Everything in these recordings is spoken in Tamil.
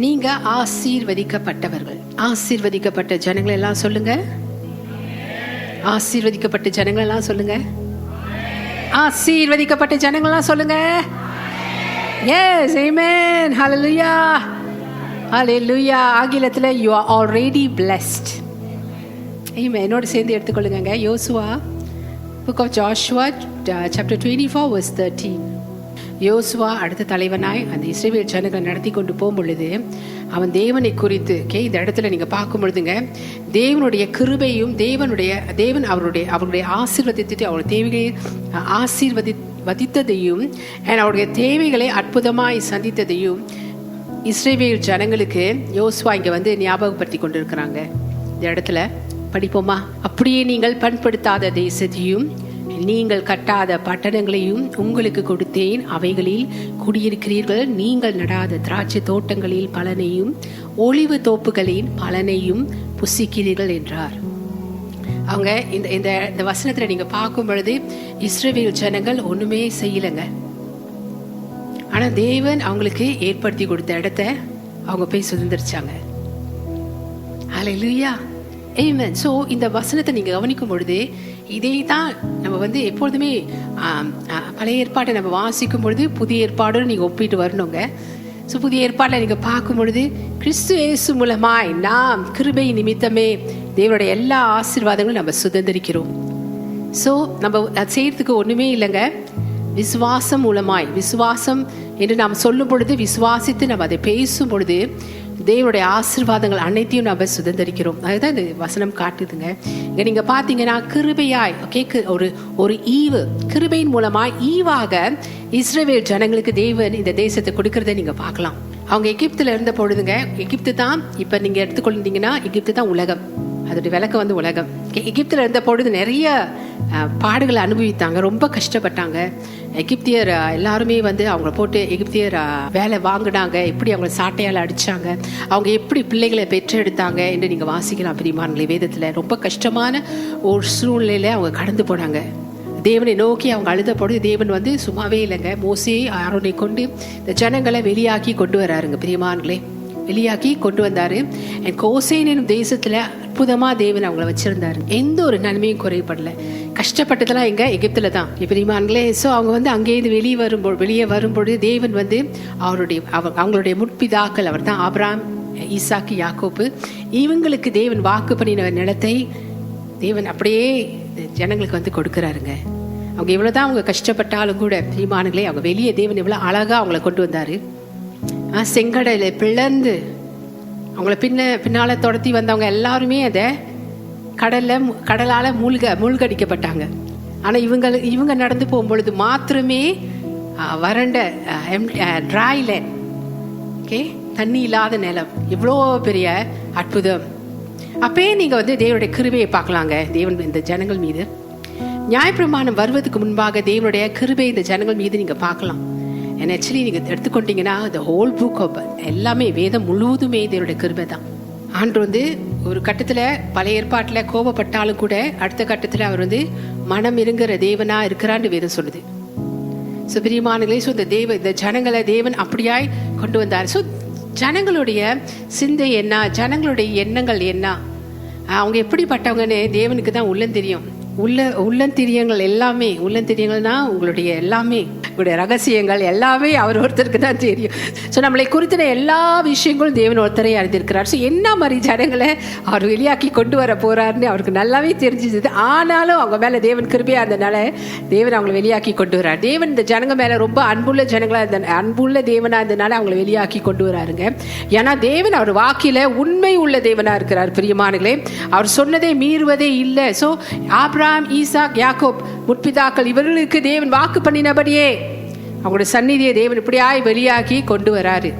நீங்க ஆசீர்வதிக்கப்பட்டவர்கள். ஆசீர்வதிக்கப்பட்ட ஜனங்கள் எல்லாம் சொல்லுங்க. ஆசீர்வதிக்கப்பட்ட ஜனங்கள் எல்லாம் சொல்லுங்க. ஆசீர்வதிக்கப்பட்ட ஜனங்கள் எல்லாம் சொல்லுங்க. எஸ், ஆமென், ஹalleluya, ஹalleluya. ஆங்கிலத்தில் you are already blessed. ஆமென். என்னோட சேர்ந்து எடுத்துக்கொள்ளுங்க. யோசுவா, book of Joshua, chapter 24 verse 13. யோசுவா அடுத்த தலைவனாய் அந்த இஸ்ரவேல் ஜனங்களை நடத்தி கொண்டு போகும் பொழுது அவன் தேவனை குறித்து இந்த இடத்துல நீங்க பார்க்கும் பொழுதுங்க, தேவனுடைய கிருபையும் தேவன் அவருடைய ஆசீர்வதித்து அவருடைய தேவைகளை ஆசீர்வதித்ததையும் அவருடைய தேவைகளை அற்புதமாய் சந்தித்ததையும் இஸ்ரவேல் ஜனங்களுக்கு யோசுவா இங்க வந்து ஞாபகப்படுத்தி கொண்டிருக்கிறாங்க. இந்த இடத்துல படிப்போமா? அப்படியே நீங்கள் பண்படுத்தாத தேசத்தையும் நீங்கள் கட்டாத பட்டணங்களையும் உங்களுக்கு கொடுத்தேன், அவைகளில் குடியிருக்கிறீர்கள். நீங்கள் நடாத திராட்சை தோட்டங்களில் பலனையும் ஒலிவ தோப்புகளின் பலனையும் புசிக்கிறீர்கள் என்றார். அவங்க இந்த வசனத்துல நீங்க பார்க்கும் பொழுது இஸ்ரவேல் ஜனங்கள் ஒண்ணுமே செய்யலைங்க. ஆனா தேவன் அவங்களுக்கு ஏற்படுத்தி கொடுத்த இடத்த அவங்க போய் சுதந்திரிச்சாங்க. ஹல்லேலூயா, ஆமென். ஸோ இந்த வசனத்தை நீங்க கவனிக்கும் பொழுது இதே தான் நம்ம வந்து எப்பொழுதுமே பழைய ஏற்பாட்டை நம்ம வாசிக்கும் பொழுது புதிய ஏற்பாடோடு நீங்கள் ஒப்பிட்டு வரணுங்க. ஸோ புதிய ஏற்பாட்டில் நீங்கள் பார்க்கும் பொழுது கிறிஸ்து இயேசு மூலமாய் நாம் கிருபை நிமித்தமே தேவனுடைய எல்லா ஆசீர்வாதங்களும் நம்ம சுதந்திரிக்கிறோம். ஸோ நம்ம அது செய்யறதுக்கு ஒன்றுமே இல்லைங்க. விசுவாசம் மூலமாய், விசுவாசம் என்று நாம் சொல்லும் பொழுது, விசுவாசித்து நம்ம அதை பேசும் பொழுது தேவனுடைய ஆசீர்வாதங்கள் அனைத்தையும் நம்ம சுதந்திரிக்கிறோம். அதுதான் இந்த வசனம் காட்டுதுங்க. இங்க நீங்க பாத்தீங்கன்னா கிருபையாய் ஒரு ஈவு, கிருபையின் மூலமா ஈவாக இஸ்ரவேல் ஜனங்களுக்கு தேவன் இந்த தேசத்தை கொடுக்கறத நீங்க பார்க்கலாம். அவங்க எகிப்துல இருந்த பொழுதுங்க, எகிப்து தான் இப்ப நீங்க எடுத்துக்கொண்டீங்கன்னா எகிப்து தான் உலகம், அதோடைய விளக்கம் வந்து உலகம். எகிப்துல இருந்த பொழுது நிறைய பாடுகளை அனுபவித்தாங்க, ரொம்ப கஷ்டப்பட்டாங்க. எகிப்தியர் எல்லாருமே வந்து அவங்கள போட்டு எகிப்தியர் வேலை வாங்கினாங்க, எப்படி அவங்கள சாட்டையால் அடிச்சாங்க, அவங்க எப்படி பிள்ளைகளை பெற்றெடுத்தாங்க என்று நீங்க வாசிக்கலாம் பிரியமானங்களே. வேதத்துல ரொம்ப கஷ்டமான ஒரு சூழ்நிலையில அவங்க கடந்து போனாங்க. தேவனை நோக்கி அவங்க அழுத பொழுது தேவன் வந்து சும்மாவே இல்லைங்க, மோசே ஆரோனை கொண்டு இந்த ஜனங்களை வெளியாக்கி கொண்டு வராருங்க பிரியமானங்களே. வெளியாக்கி கொண்டு வந்தாரு. கோசேன் எனும் தேசத்துல அற்புதமா தேவன் அவங்கள வச்சிருந்தாரு. எந்த ஒரு நன்மையும் குறைபடல. கஷ்டப்பட்டதெல்லாம் எங்க எகிப்துல தான் பிரியமானங்களே. ஸோ அவங்க வந்து அங்கேயிருந்து வெளியே வரும்பொழுது தேவன் வந்து அவங்களுடைய முற்பிதாக்கள், அவர் தான் ஆபிரகாம், ஈசாக்கு, யாக்கோப்பு, இவங்களுக்கு தேவன் வாக்கு பண்ணின நிலத்தை தேவன் அப்படியே ஜனங்களுக்கு வந்து கொடுக்குறாருங்க. அவங்க எவ்வளவுதான் அவங்க கஷ்டப்பட்டாலும் கூட பிரியமானங்களே, அவங்க வெளியே தேவன் எவ்வளவு அழகா அவங்கள கொண்டு வந்தாரு. செங்கடலை பிளந்து அவங்கள பின்னால தொடர்த்தி வந்தவங்க எல்லாருமே அதை கடலால மூழ்கடிக்கப்பட்டாங்க. ஆனா இவங்க நடந்து போகும்பொழுது மாத்திரமே வறண்ட ட்ரை லேண்ட், தண்ணி இல்லாத நிலம். இவ்வளோ பெரிய அற்புதம். அப்பயே நீங்க வந்து தேவனுடைய கிருபையை பார்க்கலாங்க. தேவன் இந்த ஜனங்கள் மீது நியாயப்பிரமாணம் வருவதற்கு முன்பாக தேவனுடைய கிருபை இந்த ஜனங்கள் மீது நீங்க பார்க்கலாம். ஆக்சுவலி நீங்க எடுத்துக்கொண்டீங்கன்னா the whole book of எல்லாமே வேதம் முழுவதுமே தேவனுடைய கிருபை தான். ஆண்டு வந்து ஒரு கட்டத்துல பழைய ஏற்பாட்டுல கோபப்பட்டாலும் கூட அடுத்த கட்டத்துல அவர் வந்து மனம் இருங்கிற தேவனா இருக்கிறான்னு வேதம் சொல்லுது. ஸோ பிரியமானங்களே, ஸோ இந்த ஜனங்களை தேவன் அப்படியாய் கொண்டு வந்தார். ஸோ ஜனங்களுடைய சிந்தை என்ன, ஜனங்களுடைய எண்ணங்கள் என்ன, அவங்க எப்படிப்பட்டவங்கன்னு தேவனுக்கு தான் உள்ளந்தெரியும். உள்ளந்திரியங்கள் எல்லாமே, உள்ளந்திரியங்கள்னா உங்களுடைய எல்லாமே, உங்களுடைய ரகசியங்கள் எல்லாமே அவர் ஒருத்தருக்கு தான் தெரியும். ஸோ நம்மளை குறித்தின எல்லா விஷயங்களும் தேவன் ஒருத்தரை அறிந்திருக்கிறார். ஸோ என்ன மாதிரி ஜனங்களை அவர் வெளியாக்கி கொண்டு வர போறாருன்னு அவருக்கு நல்லாவே தெரிஞ்சிது. ஆனாலும் அவங்க மேல தேவன் கிருபையா இருந்தனால தேவன் அவங்களை வெளியாக்கி கொண்டு வர்றார். தேவன் இந்த ஜனங்க மேல ரொம்ப அன்புள்ள ஜனங்களா இருந்த, அன்புள்ள தேவனா இருந்தனால அவங்களை வெளியாக்கி கொண்டு வராருங்க. ஏன்னா தேவன் அவர் வாக்கில உண்மை உள்ள தேவனா இருக்கிறார் பிரியமானங்களே. அவர் சொன்னதை மீறுவதே இல்லை. ஸோ ஆபிரகாம், ஈசாக், யாக்கோப் முற்பிதாக்கள் இவர்களுக்கு தேவன் வாக்கு பண்ணினபடியே அவங்களுடைய சந்நிதியை தேவன் இப்படியாய் வெளியாக்கி கொண்டு வராரு.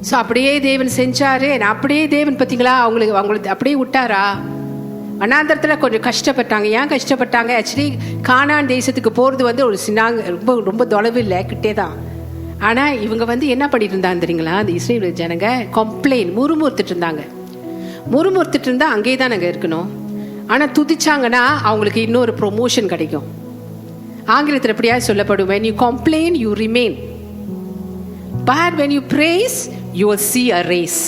ஸோ அப்படியே தேவன் செஞ்சாரு. அப்படியே தேவன் பார்த்தீங்களா அவங்களுக்கு அப்படியே விட்டாரா? வனாந்தரத்தில் கொஞ்சம் கஷ்டப்பட்டாங்க. ஏன் கஷ்டப்பட்டாங்க? ஆக்சுவலி கானான் தேசத்துக்கு போகிறது வந்து ஒரு ரொம்ப ரொம்ப தொலைவு இல்லை, கிட்டே தான். ஆனால் இவங்க வந்து என்ன பண்ணிட்டு இருந்தாங்க தெரியுங்களா? அந்த இஸ்ரேல் ஜனங்க முறுமுறுத்துட்டு இருந்தா அங்கேயே தான் நாங்கள் இருக்கணும். ஆனால் துதிச்சாங்கன்னா அவங்களுக்கு இன்னொரு ப்ரொமோஷன் கிடைக்கும். ஆங்கிலத்தில் எப்படியா சொல்லப்படும், when you complain you remain, but when you praise you will see a race.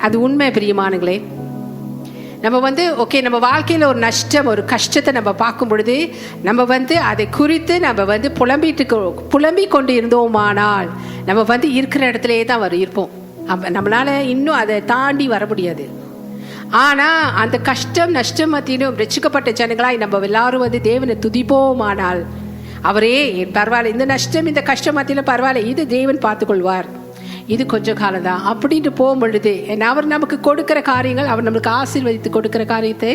அது உண்மை பிரியமானங்களே. நம்ம ஓகே, நம்ம வாழ்க்கையில் ஒரு நஷ்டம், ஒரு கஷ்டத்தை நம்ம பார்க்கும் பொழுது நம்ம அதை குறித்து நம்ம புலம்பிக் கொண்டு இருந்தோமானால் நம்ம இருக்கிற இடத்துலயே தான் இருப்போம். நம்மளால இன்னும் அதை தாண்டி வர முடியாது. ஆனா அந்த கஷ்டம் நஷ்டம் மத்தியிலும் ரட்சிக்கப்பட்ட ஜனங்களாய் நம்ம எல்லாரும் தேவனை துதிப்போமானால், அவரே பரவாயில்ல, இந்த நஷ்டம் இந்த கஷ்டம் மத்தியிலும் பரவாயில்ல, இது தேவன் பார்த்துக்கொள்வார், இது கொஞ்சம் காலம் தான் அப்படின்ட்டு போகும் பொழுது அவர் நமக்கு கொடுக்கிற காரியங்கள், அவர் நம்மளுக்கு ஆசீர்வதித்து கொடுக்கிற காரியத்தை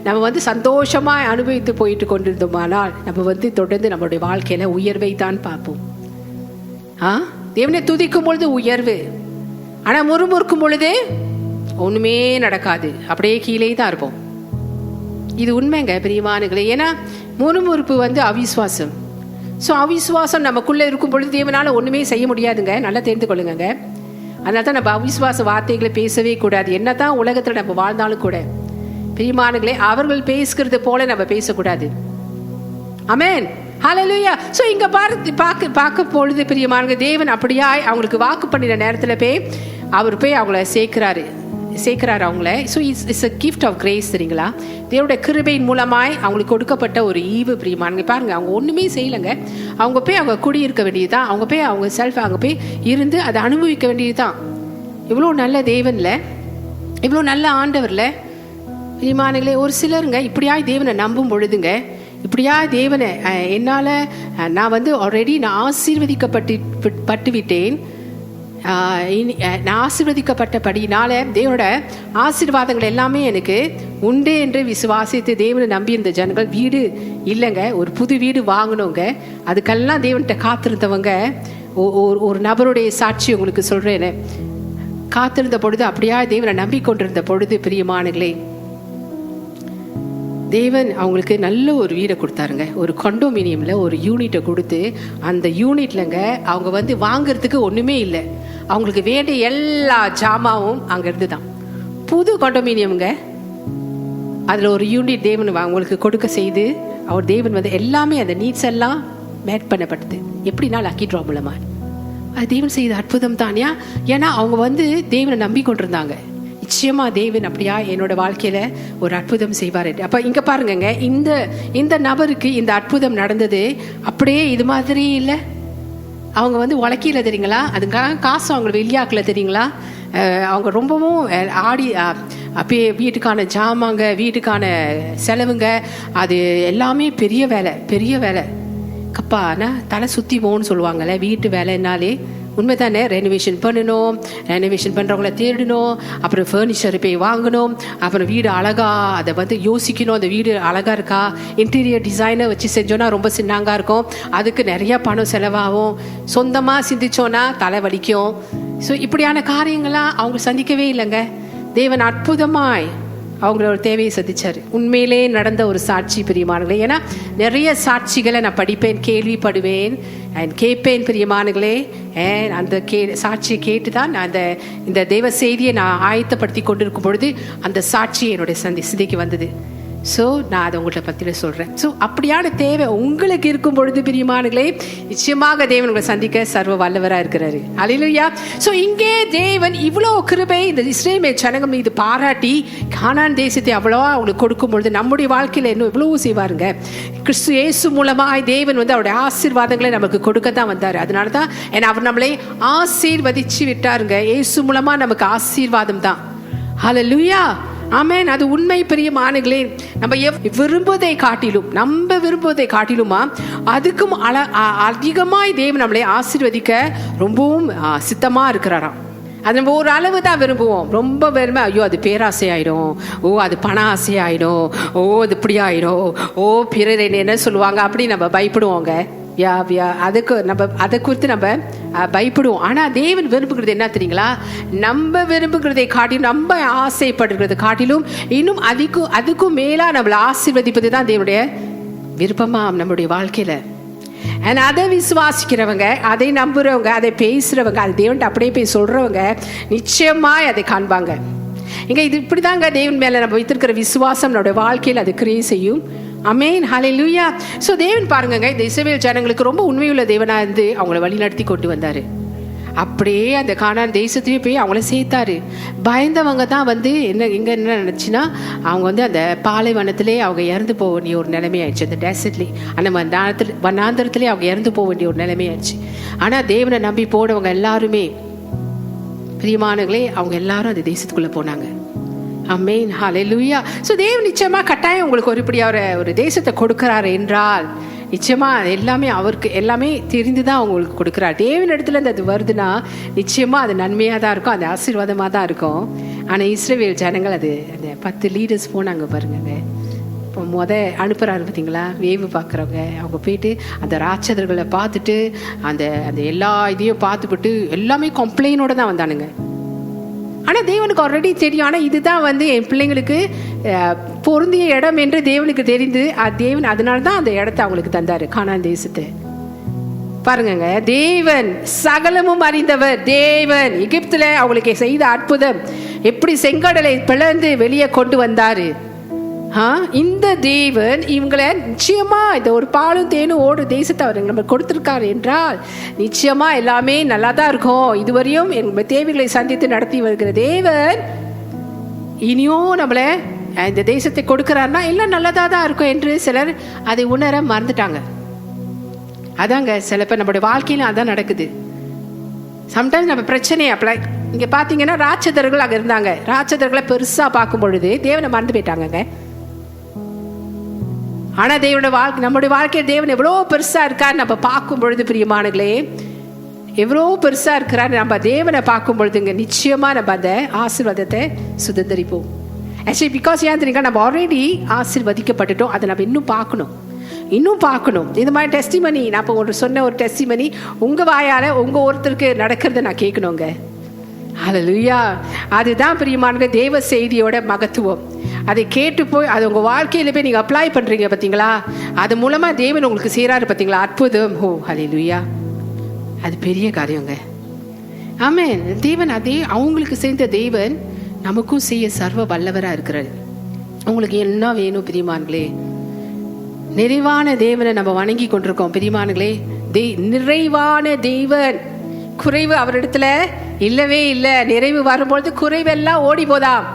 நம்ம சந்தோஷமா அனுபவித்து போயிட்டு கொண்டிருந்தோமானால் நம்ம தொடர்ந்து நம்மளுடைய வாழ்க்கையில உயர்வை தான் பார்ப்போம். தேவனை துதிக்கும் பொழுது உயர்வு, ஆனா முறுமுறுக்கும் பொழுது ஒண்ணுமே நடக்காது, அப்படியே கீழே தான் இருப்போம். இது உண்மைங்க பிரியமானங்களே. ஏன்னா முறுமுறுப்பு அவிசுவாசம். ஸோ அவிசுவாசம் நமக்குள்ளே இருக்கும் பொழுது தேவனால ஒன்றுமே செய்ய முடியாதுங்க, நல்லா தெரிந்து கொள்ளுங்க. அதனால தான் நம்ம அவிசுவாச வார்த்தைகளை பேசவே கூடாது. என்ன தான் உலகத்தில் நம்ம வாழ்ந்தாலும் கூட பிரியமானங்களே, அவர்கள் பேசுகிறது போல நம்ம பேசக்கூடாது. ஆமென், ஹல்லேலூயா. ஸோ இங்கே பார்க்க பொழுது பிரியமானங்க, தேவன் அப்படியாய் அவங்களுக்கு வாக்கு பண்ணின நேரத்தில் அவர் அவங்கள சேர்க்கிறாரு அவங்கள. So it's a gift of grace. சரிங்களா, தேவனுடைய கிருபையின் மூலமாய் அவங்களுக்கு கொடுக்கப்பட்ட ஒரு ஈவு பிரியமானங்க. பாருங்க, அவங்க ஒன்றுமே செய்யலைங்க, அவங்க குடியிருக்க வேண்டியது தான், அவங்க செல்ஃப் அங்கே இருந்து அதை அனுபவிக்க வேண்டியது தான். இவ்வளோ நல்ல தேவன்ல, இவ்வளோ நல்ல ஆண்டவர்ல பிரியமானங்களே. ஒரு சிலருங்க இப்படியாய் தேவனை நம்பும் பொழுதுங்க, இப்படியா தேவனை என்னால் நான் ஆல்ரெடி நான் ஆசீர்வதிக்கப்பட்டு விட்டேன், நான் ஆசீர்வதிக்கப்பட்டபடினால தேவனோட ஆசீர்வாதங்கள் எல்லாமே எனக்கு உண்டு என்று விசுவாசித்து தேவனை நம்பி இருந்த ஜனங்கள் வீடு இல்லைங்க, ஒரு புது வீடு வாங்கணுங்க, அதுக்கெல்லாம் தேவன்கிட்ட காத்திருந்தவங்க. ஒரு நபருடைய சாட்சி உங்களுக்கு சொல்றேன். காத்திருந்த பொழுது அப்படியா தேவனை நம்பிக்கொண்டிருந்த பொழுது பிரியமானங்களே, தேவன் அவங்களுக்கு நல்ல ஒரு வீடை கொடுத்தாருங்க. ஒரு கண்டோமினியம்ல ஒரு யூனிட்டை கொடுத்து, அந்த யூனிட்லங்க அவங்க வாங்கறதுக்கு ஒண்ணுமே இல்லை, அவங்களுக்கு வேண்டிய எல்லா ஜாமாவும் அங்க இருந்து தான். புது கண்டோமினியம்ங்க, அதுல ஒரு யூனிட் தேவன் அவங்களுக்கு கொடுக்க செய்து, அவர் தேவன் எல்லாமே அந்த நீட்ஸ் எல்லாம் மேட் பண்ணப்பட்டது. எப்படின்னா லக்கி ட்ரா மூலமா அது தேவன் செய்த அற்புதம் தானியா. ஏன்னா அவங்க தேவனை நம்பிக்கொண்டிருந்தாங்க. நிச்சயமா தேவன் அப்படியா என்னோட வாழ்க்கையில ஒரு அற்புதம் செய்வார். அப்ப இங்க பாருங்க, இந்த நபருக்கு இந்த அற்புதம் நடந்தது அப்படியே இது மாதிரி இல்லை. அவங்க உலக்கையில தெரியுங்களா, அதுக்காக காசு அவங்க வெளியாக்கல தெரியுங்களா. அவங்க ரொம்பவும் ஆடி அப்பயே வீட்டுக்கான ஜாமாங்க, வீட்டுக்கான செலவுங்க, அது எல்லாமே பெரிய வேலை கப்பானா தலை சுத்தி போன்னு சொல்லுவாங்கல்ல. வீட்டு வேலைன்னாலே உண்மைதானே, ரெனோவேஷன் பண்ணணும், ரெனோவேஷன் பண்ணுறவங்கள தேடணும், அப்புறம் ஃபர்னிச்சர் போய் வாங்கணும், அப்புறம் வீடு அழகா அதை யோசிக்கணும், அந்த வீடு அழகா இருக்கா, இன்டீரியர் டிசைனை வச்சு செஞ்சோன்னா ரொம்ப சின்னாங்க இருக்கும், அதுக்கு நிறையா பணம் செலவாகும், சொந்தமாக சிந்திச்சோன்னா தலை வலிக்கும். ஸோ இப்படியான காரியங்கள்லாம் அவங்க சந்திக்கவே இல்லைங்க. தேவன் அற்புதமாய் அவங்களோட தேவையை சந்திச்சார். உண்மையிலே நடந்த ஒரு சாட்சி பிரியமானங்களே. ஏன்னா நிறைய சாட்சிகளை நான் படிப்பேன், கேள்விப்படுவேன், கேட்பேன் பிரியமானங்களே. அந்த சாட்சியை கேட்டு தான் நான் இந்த தேவ செய்தியை நான் ஆயத்தப்படுத்தி கொண்டிருக்கும் பொழுது அந்த சாட்சி என்னுடைய சிந்தைக்கு வந்தது. ஸோ நான் அதை உங்கள்கிட்ட பற்றின சொல்கிறேன். ஸோ அப்படியான தேவை உங்களுக்கு இருக்கும் பொழுது பிரியமானங்களே, நிச்சயமாக தேவன் உங்களை சந்திக்க சர்வ வல்லவராக இருக்கிறாரு. அல்லேலூயா. ஸோ இங்கே தேவன் இவ்வளோ கிருபை இந்த இஸ்ரவேல் ஜனங்கள் மீது பாராட்டி கானான் தேசத்தை அவ்வளோவா அவங்களுக்கு கொடுக்கும் பொழுது நம்முடைய வாழ்க்கையில் இன்னும் இவ்வளோ செய்வாருங்க. கிறிஸ்து இயேசு மூலமாக தேவன் அவருடைய ஆசீர்வாதங்களை நமக்கு கொடுக்க தான் வந்தார். அதனால தான் அவர் நம்மளை ஆசீர்வதிச்சு விட்டாருங்க. இயேசு மூலமாக நமக்கு ஆசீர்வாதம் தான். அல்லேலூயா, ஆமென். அது உண்மை பிரியமானங்களே. நம்ம விரும்புவதை காட்டிலுமா அதுக்கும் அதிகமாய் தேவன் நம்மளை ஆசீர்வதிக்க ரொம்பவும் சித்தமா இருக்கிறாராம். அது நம்ம ஒரு அளவு தான் விரும்புவோம். ரொம்ப விரும்ப ஐயோ அது பேராசை ஆயிடும், அது பண ஆசை ஆயிடும், அது இப்படி ஆயிடும், பிறர் என்ன சொல்லுவாங்க அப்படி நம்ம பயப்படுவோங்க. அதுக்கு நம்ம அதை குறித்து நம்ம பயப்படுவோம். ஆனா தேவன் விரும்புகிறது என்ன தெரியுங்களா, நம்ம விரும்புகிறதை காட்டிலும், நம்ம ஆசைப்படுகிறதை காட்டிலும் இன்னும் அதுக்கும் மேலா நம்மளை ஆசீர்வதிப்பது தான் தேவனுடைய விருப்பமா நம்மளுடைய வாழ்க்கையில. அதை விசுவாசிக்கிறவங்க, அதை நம்புறவங்க, அதை பேசுறவங்க, அது தேவன் அப்படியே போய் சொல்றவங்க நிச்சயமாய் அதை காண்பாங்க. இங்க இது இப்படிதாங்க தேவன் மேல நம்ம வைத்திருக்கிற விசுவாசம் நம்மளுடைய வாழ்க்கையில் அது கிரியை செய்யும். ஆமென், ஹல்லேலூயா. ஸோ தேவன் பாருங்க, இந்த இஸ்ரவேல் ஜனங்களுக்கு ரொம்ப உண்மையுள்ள தேவனா இருந்து அவங்கள வழி நடத்தி கொண்டு வந்தாரு. அப்படியே அந்த கானான் தேசத்தையே போய் அவங்கள சேர்த்தாரு. பயந்தவங்க தான் வந்து என்ன நினச்சின்னா, அவங்க வந்து அந்த பாலைவனத்திலே அவங்க இறந்து போக வேண்டிய ஒரு நிலைமையாயிடுச்சு. அந்த டெசர்ட்லேயே, அந்த வனாந்தரத்திலே அவங்க இறந்து போக வேண்டிய ஒரு நிலைமையாயிடுச்சு. ஆனால் தேவனை நம்பி போனவங்க எல்லாருமே பிரியமானங்களே, அவங்க எல்லாரும் அந்த தேசத்துக்குள்ளே போனாங்க. ஆமென், ஹல்லேலூயா. ஸோ தேவன் நிச்சயமாக கட்டாயம் உங்களுக்கு ஒரு தேசத்தை கொடுக்குறாரு என்றால் நிச்சயமாக எல்லாமே அவருக்கு எல்லாமே தெரிந்து தான் அவங்களுக்கு கொடுக்குறாரு. தேவன் இடத்துல இருந்து அது வருதுன்னா நிச்சயமாக அது நன்மையாக தான் இருக்கும், அது ஆசீர்வாதமாக தான் இருக்கும். ஆனால் இஸ்ரவேல் ஜனங்கள் அது அந்த 10 லீடர்ஸ் போனாங்க பாருங்க. இப்போ அனுப்புகிறாரு பார்த்தீங்களா, வேவு பார்க்குறவங்க. அவங்க போயிட்டு அந்த ராட்சதர்களை பார்த்துட்டு அந்த அந்த எல்லா இதையும் பார்த்துவிட்டு எல்லாமே கம்ப்ளைனோடு தான் வந்தானுங்க. ஆனால் தேவனுக்கு ஆல்ரெடி தெரியும். ஆனால் இதுதான் வந்து என் பிள்ளைங்களுக்கு பொருந்திய இடம் என்று தேவனுக்கு தெரிந்து தேவன் அதனால தான் அந்த இடத்த அவங்களுக்கு தந்தாரு, கானான் தேசத்தை. பாருங்க, தேவன் சகலமும் அறிந்தவர். தேவன் எகிப்துல அவங்களுக்கு செய்த அற்புதம், எப்படி செங்கடலை பிளந்து வெளியே கொண்டு வந்தாரு. இந்த தேவன் இவங்களை நிச்சயமா இந்த ஒரு பாலும் தேனும் ஓடு தேசத்தை அவர் நம்ம கொடுத்திருக்காரு என்றால் நிச்சயமா எல்லாமே நல்லா தான் இருக்கும். இதுவரையும் எங்க தேவைகளை சந்தித்து நடத்தி வருகிற தேவன் இனியும் நம்மளை இந்த தேசத்தை கொடுக்கிறாருன்னா எல்லாம் நல்லதா தான் இருக்கும் என்று சிலர் அதை உணர மறந்துட்டாங்க. அதாங்க சில பேர் நம்மளுடைய வாழ்க்கையில அதான் நடக்குது. சம்டைம்ஸ் நம்ம பிரச்சனையை அப்ளை இங்க பாத்தீங்கன்னா ராட்சதர்கள் அங்க இருந்தாங்க. ராட்சதர்களை பெருசா பார்க்கும் பொழுது தேவனை மறந்து போயிட்டாங்க. ஆனா நம்முடைய வாழ்க்கையில் தேவன் எவ்வளோ பெருசா இருக்காரு நம்ம பார்க்கும் பொழுது, பிரியமானங்களே, எவ்வளோ பெருசா இருக்கிறாரு நம்ம தேவனை பார்க்கும் பொழுதுங்க நிச்சயமா நம்ம அந்த ஆசீர்வாதத்தை சுதந்திரிப்போம். ஆக்சுவலி பிகாஸ் ஏன் தெரியுங்க, நம்ம ஆல்ரெடி ஆசீர்வதிக்கப்பட்டுட்டோம். அதை நம்ம இன்னும் பார்க்கணும். இந்த மாதிரி டெஸ்டிமனி, நான் இப்போ ஒரு சொன்ன ஒரு டெஸ்டிமனி உங்க வாயால உங்க ஒருத்தருக்கு நடக்கிறத நான் கேட்கணுங்க. ஹல்லேலூயா. அதுதான் பிரியமானது தேவ செய்தியோட மகத்துவம். அதை கேட்டு போய் அது உங்கள் வாழ்க்கையில் போய் நீங்கள் அப்ளை பண்ணுறீங்க பார்த்தீங்களா, அது மூலமாக தேவன் உங்களுக்கு செய்கிறாரு பார்த்தீங்களா, அற்புதம். ஓ ஹல்லேலூயா, அது பெரிய காரியங்க. ஆமென். தேவன் அதே அவங்களுக்கு செய்த தேவன் நமக்கும் செய்ய சர்வ வல்லவராக இருக்கிறார். உங்களுக்கு என்ன வேணும் பிரியமானங்களே? நிறைவான தேவனை நம்ம வணங்கி கொண்டிருக்கோம் பிரியமானங்களே. நிறைவான தேவன், குறைவு அவரிடத்துல இல்லவே இல்லை. நிறைவு வரும்பொழுது குறைவெல்லாம் ஓடி போதாம்.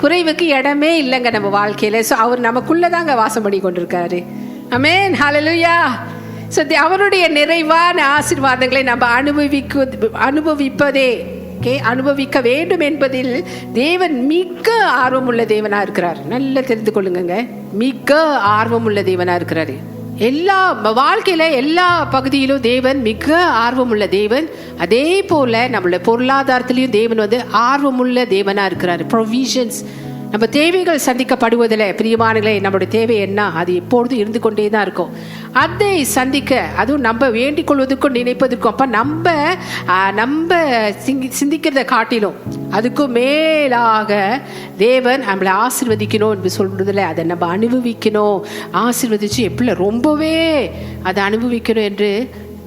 குறைவுக்கு இடமே இல்லைங்க நம்ம வாழ்க்கையில. ஸோ அவர் நமக்குள்ளதாங்க வாசம் பண்ணி கொண்டிருக்காரு. ஆமென், ஹல்லேலூயா. ஸோ அவருடைய நிறைவான ஆசீர்வாதங்களை நம்ம அனுபவிக்க வேண்டும் என்பதில் தேவன் மிக ஆர்வமுள்ள தேவனா இருக்கிறார். நல்லா தெரிந்து கொள்ளுங்க, மிக ஆர்வமுள்ள தேவனா இருக்கிறாரு. எல்லா வாழ்க்கையில எல்லா பகுதியிலும் தேவன் மிக ஆர்வமுள்ள தேவன். அதே போல நம்மள பொருளாதாரத்திலையும் தேவன் வந்து ஆர்வமுள்ள தேவனா இருக்கிறாரு. ப்ரொவிஷன்ஸ், நம்ம தேவைகள் சந்திக்கப்படுவதில் பிரியமானங்களே, நம்மளுடைய தேவை என்ன அது எப்பொழுதும் இருந்து கொண்டே தான் இருக்கும். அதை சந்திக்க, அதுவும் நம்ம வேண்டிக் கொள்வதற்கும் நினைப்பதற்கும் அப்ப நம்ம சிந்திக்கிறத காட்டிலும் அதுக்கும் மேலாக தேவன் நம்மளை ஆசீர்வதிக்கணும் என்று சொல்றதுல அதை நம்ம அனுபவிக்கணும். ஆசீர்வதிச்சு எப்படி ரொம்பவே அதை அனுபவிக்கணும் என்று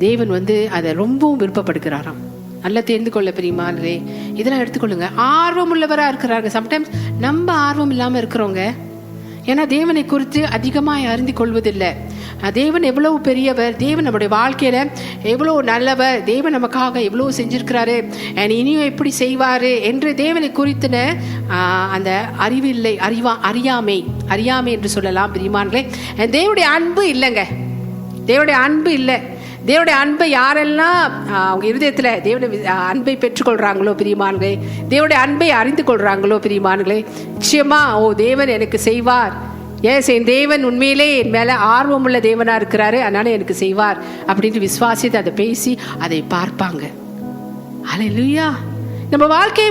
தேவன் வந்து அதை ரொம்பவும் விருப்பப்படுகிறாராம். நல்லா தெரிந்து கொள்ள பிரியமானே, இதெல்லாம் எடுத்துக்கொள்ளுங்க. ஆர்வம் உள்ளவராக இருக்கிறாங்க. சம்டைம்ஸ் நம்ம ஆர்வம் இல்லாமல் இருக்கிறோங்க. ஏன்னா தேவனை குறித்து அதிகமாக அறிந்து கொள்வதில்லை. தேவன் எவ்வளவு பெரியவர், தேவன் நம்முடைய வாழ்க்கையில எவ்வளவு நல்லவர், தேவன் நமக்காக எவ்வளவு செஞ்சிருக்கிறாரு, இனியும் எப்படி செய்வாரு என்று தேவனை குறித்தின அந்த அறிவில்லை, அறியாமை என்று சொல்லலாம் பிரியமானே. தேவனுடைய அன்பு இல்லைங்க, தேவனுடைய அன்பு இல்லை. தேவனுடைய அன்பை யாரெல்லாம் அவங்க இருதயத்தில் தேவனுடைய அன்பை பெற்றுக்கொள்றாங்களோ பிரியமானங்களே, தேவனுடைய அன்பை அறிந்து கொள்றாங்களோ பிரியமானங்களே, நிச்சயமா ஓ தேவன் எனக்கு செய்வார், என் தேவன் உண்மையிலே என் மேல ஆர்வமுள்ள தேவனா இருக்கிறாரு, அதனால எனக்கு செய்வார் அப்படின்னு விசுவாசித்து அதை பேசி அதை பார்ப்பாங்க. ஹல்லேலூயா. நம்ம வாழ்க்கையை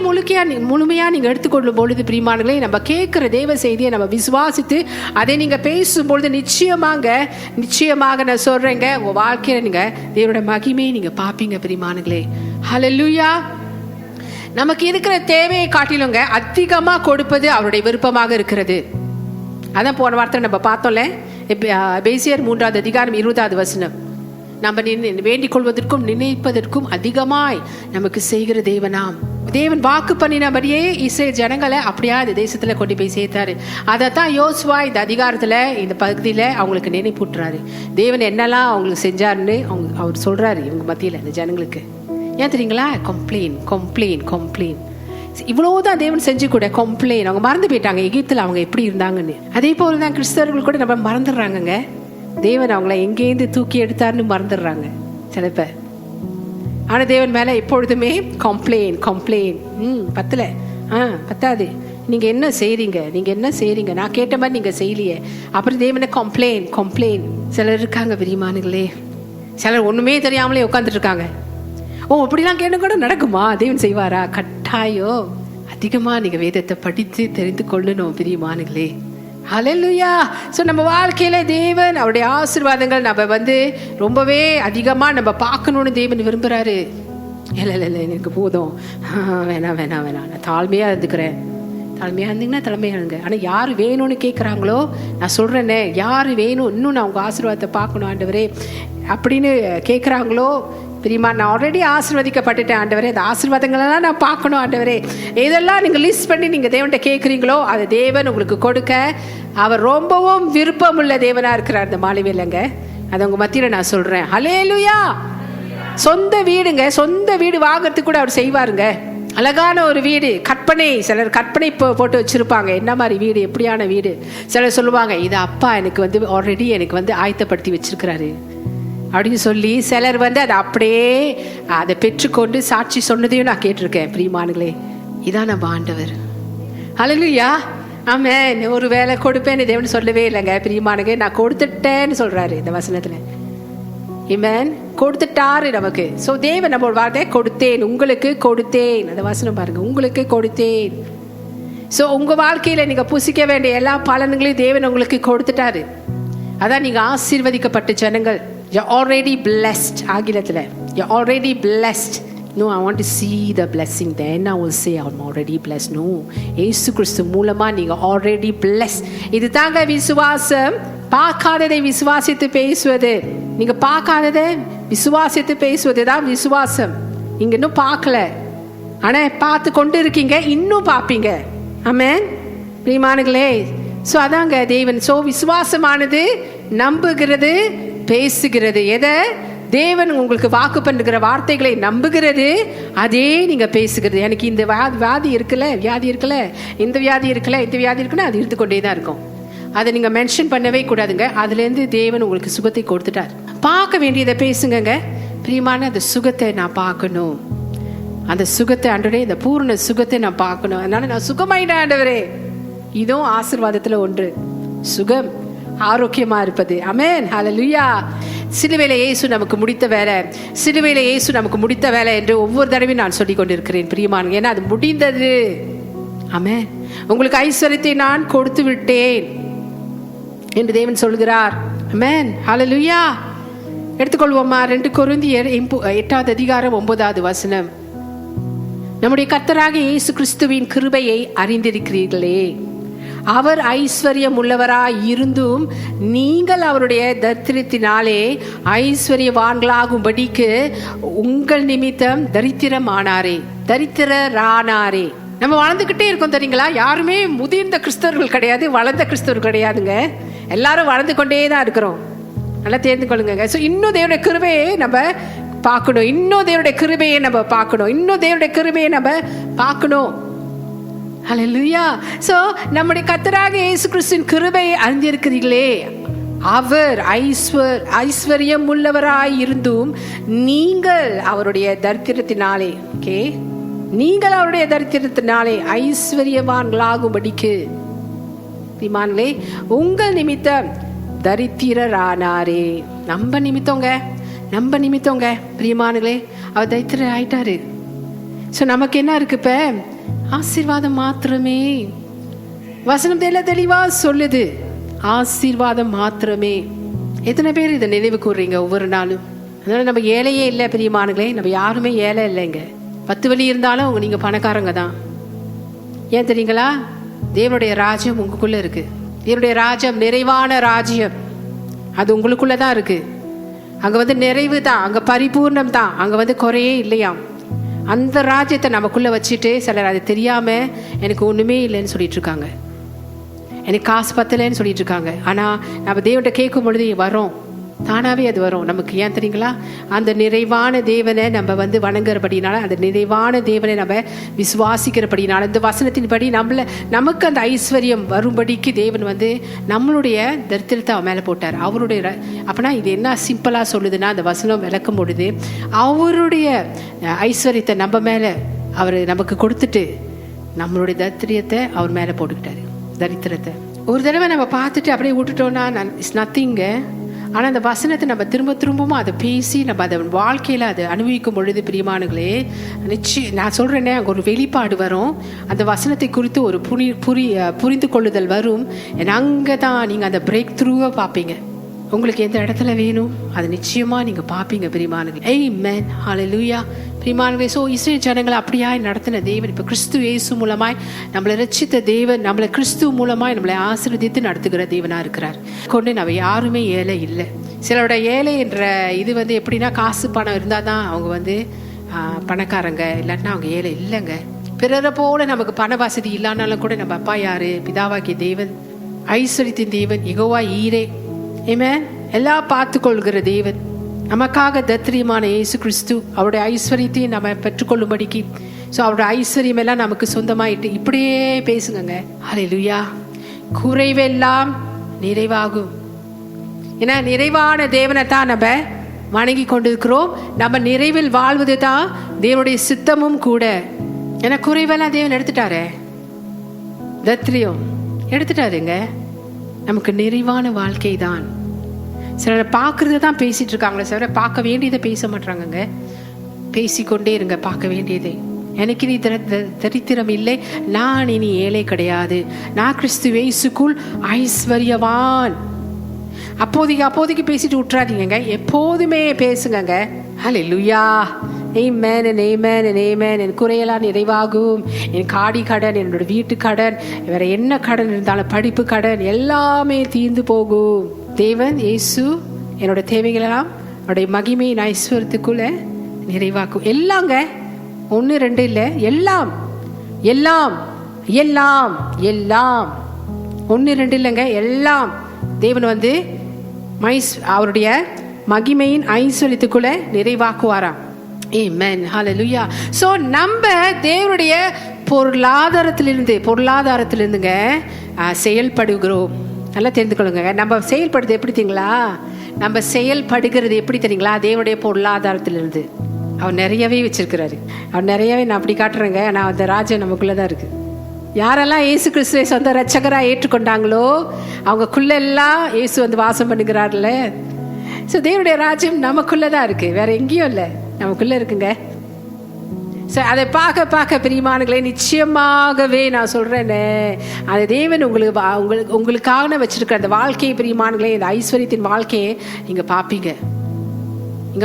முழுமையா நீங்க எடுத்துக்கொள்ளும் பொழுது பிரியமானங்களே, நம்ம கேட்கிற தேவ செய்தியை நம்ம விசுவாசித்து அதை நீங்க பேசும்பொழுது நிச்சயமாக நான் சொல்றேங்க, உங்க வாழ்க்கையில நீங்க தேவனுடைய மகிமையை நீங்க பாப்பீங்க பிரியமானங்களே. ஹல்லேலூயா. நமக்கு இருக்கிற தேவையை காட்டிலுங்க அதிகமா கொடுப்பது அவருடைய விருப்பமாக இருக்கிறது. அதான் போன வார்த்தை நம்ம பார்த்தோம்ல, எபேசியர் 3வது அதிகாரம் 20வது வசனம். நம்ம வேண்டிக் கொள்வதற்கும் நினைப்பதற்கும் அதிகமாய் நமக்கு செய்கிற தேவனாம். தேவன் வாக்கு பண்ணினபடியே இஸ்ரேல் ஜனங்களை அப்படியா இந்த தேசத்துல கொண்டு போய் சேர்த்தாரு. அதைத்தான் யோசுவா இந்த அதிகாரத்துல இந்த பகுதியில அவங்களுக்கு நினைப்பூட்டுறாரு. தேவன் என்னெல்லாம் அவங்களுக்கு செஞ்சாருன்னு அவர் சொல்றாரு இவங்க மத்தியில, இந்த ஜனங்களுக்கு ஏன் தெரியுங்களா? கம்ப்ளைண்ட். இவ்வளவுதான் தேவன் செஞ்சு கூட கம்ப்ளைண்ட். அவங்க மறந்து போயிட்டாங்க எகிப்தில் அவங்க எப்படி இருந்தாங்கன்னு. அதே போல தான் கிறிஸ்தவர்கள் கூட நம்ம மறந்துடுறாங்கங்க. தேவன் அவங்கள எங்கேருந்து தூக்கி எடுத்தாருன்னு மறந்துடுறாங்க சில பேர். ஆனா தேவன் மேல எப்பொழுதுமே கம்ப்ளைண்ட். பத்தாது, நீங்க என்ன செய்றீங்க, நான் கேட்ட மாதிரி நீங்க செய்யலையே. அப்புறம் தேவனை கம்ப்ளைண்ட். சிலர் இருக்காங்க பிரியமானங்களே, சிலர் ஒண்ணுமே தெரியாமலே உட்காந்துட்டு இருக்காங்க. அப்படிலாம் கேட்டு கூட நடக்குமா? தேவன் செய்வாரா? கட்டாயம். அதிகமா நீங்க வேதத்தை படித்து தெரிந்து கொள்ளணும் பிரியமானங்களே. ஹல்லேலூயா. ஸோ நம்ம வாழ்க்கையில தேவன் அவருடைய ஆசீர்வாதங்கள் நம்ம ரொம்பவே அதிகமா நம்ம பார்க்கணும்னு தேவன் விரும்புறாரு. இல்லை எனக்கு போதும், வேணாம் நான் தாழ்மையா இருந்துக்கிறேன். தலைமையாக இருந்தீங்கன்னா தலைமையாக இருங்க. ஆனால் யார் வேணும்னு கேட்குறாங்களோ, நான் சொல்கிறேன்னே, யார் வேணும் இன்னும் நான் உங்கள் ஆசீர்வாதத்தை பார்க்கணும் ஆண்டவரே அப்படின்னு கேட்குறாங்களோ, தெரியுமா, நான் ஆல்ரெடி ஆசீர்வதிக்கப்பட்டுட்டேன் ஆண்டவரே, அந்த ஆசீர்வாதங்களெல்லாம் நான் பார்க்கணும் ஆண்டவரே. எதெல்லாம் நீங்கள் லிஸ்ட் பண்ணி நீங்கள் தேவன்கிட்ட கேட்குறீங்களோ அதை தேவன் உங்களுக்கு கொடுக்க அவர் ரொம்பவும் விருப்பமுள்ள தேவனாக இருக்கிறார் இந்த மாலைவேளைங்க. அதை உங்கள் மத்தியில் நான் சொல்கிறேன். ஹல்லேலூயா. சொந்த வீடு வாங்கிறதுக்கு கூட அவர் செய்வாருங்க. அழகான ஒரு வீடு, கற்பனை, சிலர் கற்பனை போட்டு வச்சிருப்பாங்க. என்ன மாதிரி வீடு, எப்படியான வீடு. சிலர் சொல்லுவாங்க, இது அப்பா எனக்கு ஆல்ரெடி எனக்கு ஆயத்தப்படுத்தி வச்சிருக்கிறாரு அப்படின்னு சொல்லி சிலர் அதை அப்படியே அதை பெற்றுக்கொண்டு சாட்சி சொன்னதையும் நான் கேட்டிருக்கேன். பிரியமானங்களே, இதான் நம்ம ஆண்டவர். ஹல்லேலூயா. ஆமென். ஒரு வேலை கொடுப்பேன்னு தேவன் சொல்லவே இல்லைங்க பிரியமானங்க, நான் கொடுத்துட்டேன்னு சொல்றாரு இந்த வசனத்துல. ஆமென். கொடுத்துட்டாரு நமக்கு. ஸோ தேவன் நம்ம வார்த்தை கொடுத்தேன், உங்களுக்கு கொடுத்தேன். அந்த வசனம் பாருங்க, உங்களுக்கு கொடுத்தேன். ஸோ உங்க வாழ்க்கையில நீங்க புசிக்க வேண்டிய எல்லா பலன்களையும் தேவன் உங்களுக்கு கொடுத்துட்டாரு. அதான் நீங்க ஆசீர்வதிக்கப்பட்ட ஜனங்கள். You're already blessed. ஆங்கிலத்துல you're already blessed. No, I want to see the blessing. Then I will say I'm already blessed. No, இயேசு கிறிஸ்து மூலமா நீங்க already blessed. இது தாங்க விசுவாசம். பார்க்காததை விசுவாசித்து பேசுவது. நீங்க பார்க்காததை விசுவாசித்து பேசுவது தான் விசுவாசம். நீங்க இன்னும் பார்க்கல, ஆனா பார்த்து கொண்டு இருக்கீங்க, இன்னும் பார்ப்பீங்க. ஆமென் பிரியமானங்களே. ஸோ அதாங்க தேவன். ஸோ விசுவாசமானது நம்புகிறது, பேசுகிறது. எதை தேவன் உங்களுக்கு வாக்கு பண்ணுகிற வார்த்தைகளை நம்புகிறது, அதே நீங்க பேசுகிறது. எனக்கு இந்த வியாதி இருக்குல்ல, இந்த வியாதி இருக்குன்னா அது இருந்து கொண்டே தான் இருக்கும். அதை நீங்க மென்ஷன் பண்ணவே கூடாதுங்க. அதுலேருந்து தேவன் உங்களுக்கு சுகத்தை கொடுத்துட்டார். பார்க்க வேண்டியதை பேசுங்க பிரியமான. அந்த சுகத்தை நான் பார்க்கணும், அந்த சுகத்தை ஆண்டவரே, இந்த பூர்ண சுகத்தை நான் பார்க்கணும். அதனால நான் சுகமாயிட்டேன் ஆண்டவரே. இதுவும் ஆசீர்வாதத்துல ஒன்று, சுகம், ஆரோக்கியமா இருப்பது. ஆமென். ஹல்லேலூயா. சிலுவையில இயேசு நமக்கு முடித்த வேலை என்று ஒவ்வொரு தடவையும் நான் சொல்லிக் கொண்டிருக்கிறேன் பிரியமான. ஏன்னா அது முடிந்தது. ஆமென். உங்களுக்கு ஐஸ்வர்யத்தை நான் கொடுத்து விட்டேன் என்று தேவன் சொல்கிறார். ஆமென். ஹல்லேலூயா. எடுத்துக்கொள்வோமா 2 கொரிந்தியர் 8வது அதிகாரம் 9வது வசனம். நம்முடைய கர்த்தராகிய இயேசு கிறிஸ்துவின் கிருபையை அறிந்திருக்கிறீர்களே, அவர் ஐஸ்வர்யம் உள்ளவராய் இருந்தும் நீங்கள் அவருடைய தரித்திரத்தினாலே ஐஸ்வர்யவான்களாகும்படிக்கு உங்கள் நிமித்தம் தரித்திரரானாரே. நம்ம வளர்ந்துகிட்டே இருக்கோம் தெரியுங்களா. யாருமே முதிர்ந்த கிறிஸ்தவர்கள் கிடையாது, வளர்ந்த கிறிஸ்தவர்கள் கிடையாதுங்க. எல்லாரும் வளர்ந்து கொண்டே தான் இருக்கிறோம். நல்லா தெரிந்து கொள்ளுங்க. ஸோ இன்னும் தேவனுடைய கிருபையை நம்ம பார்க்கணும், இன்னும் தேவனுடைய கிருபையை நம்ம பார்க்கணும். ஹல்லேலூயா. ஸோ நம்முடைய கர்த்தராகிய இயேசு கிறிஸ்துவின் கிருபையை அறிந்திருக்கிறீர்களே, அவர் ஐஸ்வர்யம் உள்ளவராய் இருந்தும் நீங்கள் அவருடைய தரித்திரத்தினாலே ஐஸ்வர்யவான்களாகும்படிக்கு உங்கள் நிமித்தம் தரித்திரரானாரே. நம்ம நிமித்தங்க பிரியமானங்களே, அவர் தரித்திரர் ஆயிட்டாரு. ஸோ நமக்கு என்ன இருக்கு இப்ப? ஆசீர்வாதம் மாத்திரமே. வசனம் தெளிவா சொல்லுது, ஆசீர்வாதம் மாத்திரமே. எத்தனை பேர் இதை நினைவு கூறுறீங்க ஒவ்வொரு நாளும்? அதனால நம்ம ஏழையே இல்லை பிரியமானங்களே, நம்ம யாருமே ஏழை இல்லைங்க. 10 வழி இருந்தாலும் நீங்க பணக்காரங்க தான். ஏன் தெரியுங்களா? தேவனுடைய ராஜ்யம் உங்களுக்குள்ள இருக்கு. தேவனுடைய ராஜ்யம் நிறைவான ராஜ்யம், அது உங்களுக்குள்ளதான் இருக்கு. அங்க நிறைவு தான், அங்க பரிபூர்ணம் தான், அங்க குறையே இல்லையாம். அந்த ராஜ்யத்தை நமக்குள்ள வச்சுட்டு சிலர் அது தெரியாம எனக்கு ஒண்ணுமே இல்லைன்னு சொல்லிட்டு இருக்காங்க, எனக்கு காசு பத்தலைன்னு சொல்லிட்டு இருக்காங்க. ஆனா நம்ம தேவன்கிட்ட கேட்கும் பொழுது வரோம், தானாகவே அது வரும் நமக்கு. ஏன் தெரியுங்களா? அந்த நிறைவான தேவனை நம்ம வந்து வணங்குறபடினால, அந்த நிறைவான தேவனை நம்ம விசுவாசிக்கிறபடினால, இந்த வசனத்தின்படி நமக்கு அந்த ஐஸ்வர்யம் வரும்படிக்கு தேவன் வந்து நம்மளுடைய தரித்திரத்தை அவன் மேலே போட்டார். அவருடைய அப்பனா இது என்ன சிம்பிளாக சொல்லுதுன்னா, அந்த வசனம் விளக்கும் பொழுது அவருடைய ஐஸ்வர்யத்தை நம்ம மேலே அவர் நமக்கு கொடுத்துட்டு நம்மளுடைய தரித்திரத்தை அவர் மேலே போட்டுக்கிட்டாரு. தரித்திரத்தை ஒரு தடவை நம்ம பார்த்துட்டு அப்படியே விட்டுட்டோம்னா இட்ஸ் நத்திங்க. ஆனால் அந்த வசனத்தை நம்ம திரும்பவும் அதை பேசி நம்ம அதை வாழ்க்கையில் அதை அனுபவிக்கும் பொழுது பிரியமானங்களே, நான் சொல்கிறேனே, அங்கே ஒரு வெளிப்பாடு வரும். அந்த வசனத்தை குறித்து ஒரு புரிந்து கொள்ளுதல் வரும். அங்கே தான் நீங்கள் அந்த பிரேக் த்ரூவை பார்ப்பீங்க. உங்களுக்கு எந்த இடத்துல வேணும் அது நிச்சயமாக நீங்கள் பார்ப்பீங்க பிரியமானங்களே. ஆமென், ஹல்லேலூயா பிரியமானங்களே. ஸோ இஸ்ரேல் ஜனங்களை அப்படியாய் நடத்தின தேவன் இப்போ கிறிஸ்து இயேசு மூலமாய் நம்மளை ரட்சித்த தேவன், நம்மளை கிறிஸ்து மூலமாய் நம்மளை ஆசீர்வதித்து நடத்துகிற தேவனாக இருக்கிறார். கொண்டு நம்ம யாருமே ஏழை இல்லை. சிலரோட ஏழை என்ற இது வந்து எப்படின்னா, காசு பணம் இருந்தால் தான் அவங்க வந்து பணக்காரங்க, இல்லாட்டினா அவங்க ஏழை இல்லைங்க. பிறரை போல நமக்கு பண வசதி இல்லைனாலும் கூட நம்ம அப்பா யாரு? பிதாவாகிய தேவன், ஐஸ்வர்யத்தின் தேவன், யெகோவா ஈரே. ஆமென். எல்லாம் பார்த்து கொள்கிற தேவன், நமக்காக தத்ரியமான இயேசு கிறிஸ்து அவருடைய ஐஸ்வர்யத்தையும் நம்ம பெற்றுக்கொள்ளும்படிக்கு. ஸோ அவருடைய ஐஸ்வர்யம் எல்லாம் நமக்கு சொந்தமாயிட்டு இப்படியே பேசுங்க. ஹல்லேலூயா. குறைவெல்லாம் நிறைவாகும். ஏன்னா நிறைவான தேவனை தான் நம்ம வணங்கி கொண்டிருக்கிறோம். நம்ம நிறைவில் வாழ்வது தான் தேவனுடைய சித்தமும் கூட. ஏன்னா குறைவெல்லாம் தேவன் எடுத்துட்டாரே, தத்ரியம் எடுத்துட்டாருங்க. நமக்கு நிறைவான வாழ்க்கை தான். சிலரை பார்க்கறத தான் பேசிட்டு இருக்காங்களே, சிலரை பார்க்க வேண்டியதை பேச மாட்டாங்கங்க. பேசிக்கொண்டே இருங்க பார்க்க வேண்டியதை. எனக்கு நீ தரித்திரம் இல்லை, நான் இனி ஏழை கிடையாது, நான் கிறிஸ்து இயேசுக்குள் ஐஸ்வர்யவான். அப்போதைக்கு பேசிட்டு விட்டுறாதீங்க, எப்போதுமே பேசுங்க. ஹல்லேலூயா. ஆமென், ஆமென், ஆமென். என் குறையெல்லாம் நிறைவாகும். என் காடி கடன், என்னோட வீட்டு கடன், வேற என்ன கடன் இருந்தாலும், படிப்பு கடன் எல்லாமே தீர்ந்து போகும். தேவன் இயேசு என்னோட தேவைகளெல்லாம் அவருடைய மகிமையின் ஐஸ்வர்யத்துக்குள்ள நிறைவாக்கும். எல்லாங்க, 1 2 இல்லை, எல்லாம் எல்லாம் எல்லாம் எல்லாம் 1 2 இல்லைங்க, எல்லாம் தேவன் வந்து அவருடைய மகிமையின் ஐஸ்வர்யத்துக்குள்ள நிறைவாக்குவாராம். ஆமென், ஹல்லேலூயா. ஸோ நம்ம தேவனுடைய பொருளாதாரத்திலிருந்துங்க செயல்படுகிறோம். நல்லா தெரிந்து கொள்ளுங்க. நம்ம செயல்படுறது எப்படி தெரியுங்களா? நம்ம செயல்படுகிறது எப்படி தெரியுங்களா? தேவனுடைய பொருளாதாரத்திலிருந்து. அவர் நிறையவே வச்சிருக்கிறாரு. அவர் நிறையவே, நான் அப்படி காட்டுறேங்க. ஆனால் அந்த ராஜ்யம் நமக்குள்ளதான் இருக்கு. யாரெல்லாம் இயேசு கிறிஸ்துவை சொந்த ரட்சகராக ஏற்றுக்கொண்டாங்களோ அவங்கக்குள்ளெல்லாம் இயேசு வந்து வாசம் பண்ணுகிறார்ல. ஸோ தேவனுடைய ராஜ்யம் நமக்குள்ளதான் இருக்கு, வேற எங்கேயும் இல்லை, நமக்குள்ள இருக்குங்க. ஸோ அதை பார்க்க பிரியமானங்களே, நிச்சயமாகவே நான் சொல்கிறேன்னு, அந்த தேவன் உங்களுக்காக வச்சிருக்கிற அந்த வாழ்க்கையை பிரியமானங்களே, இந்த ஐஸ்வர்யத்தின் வாழ்க்கையை நீங்கள்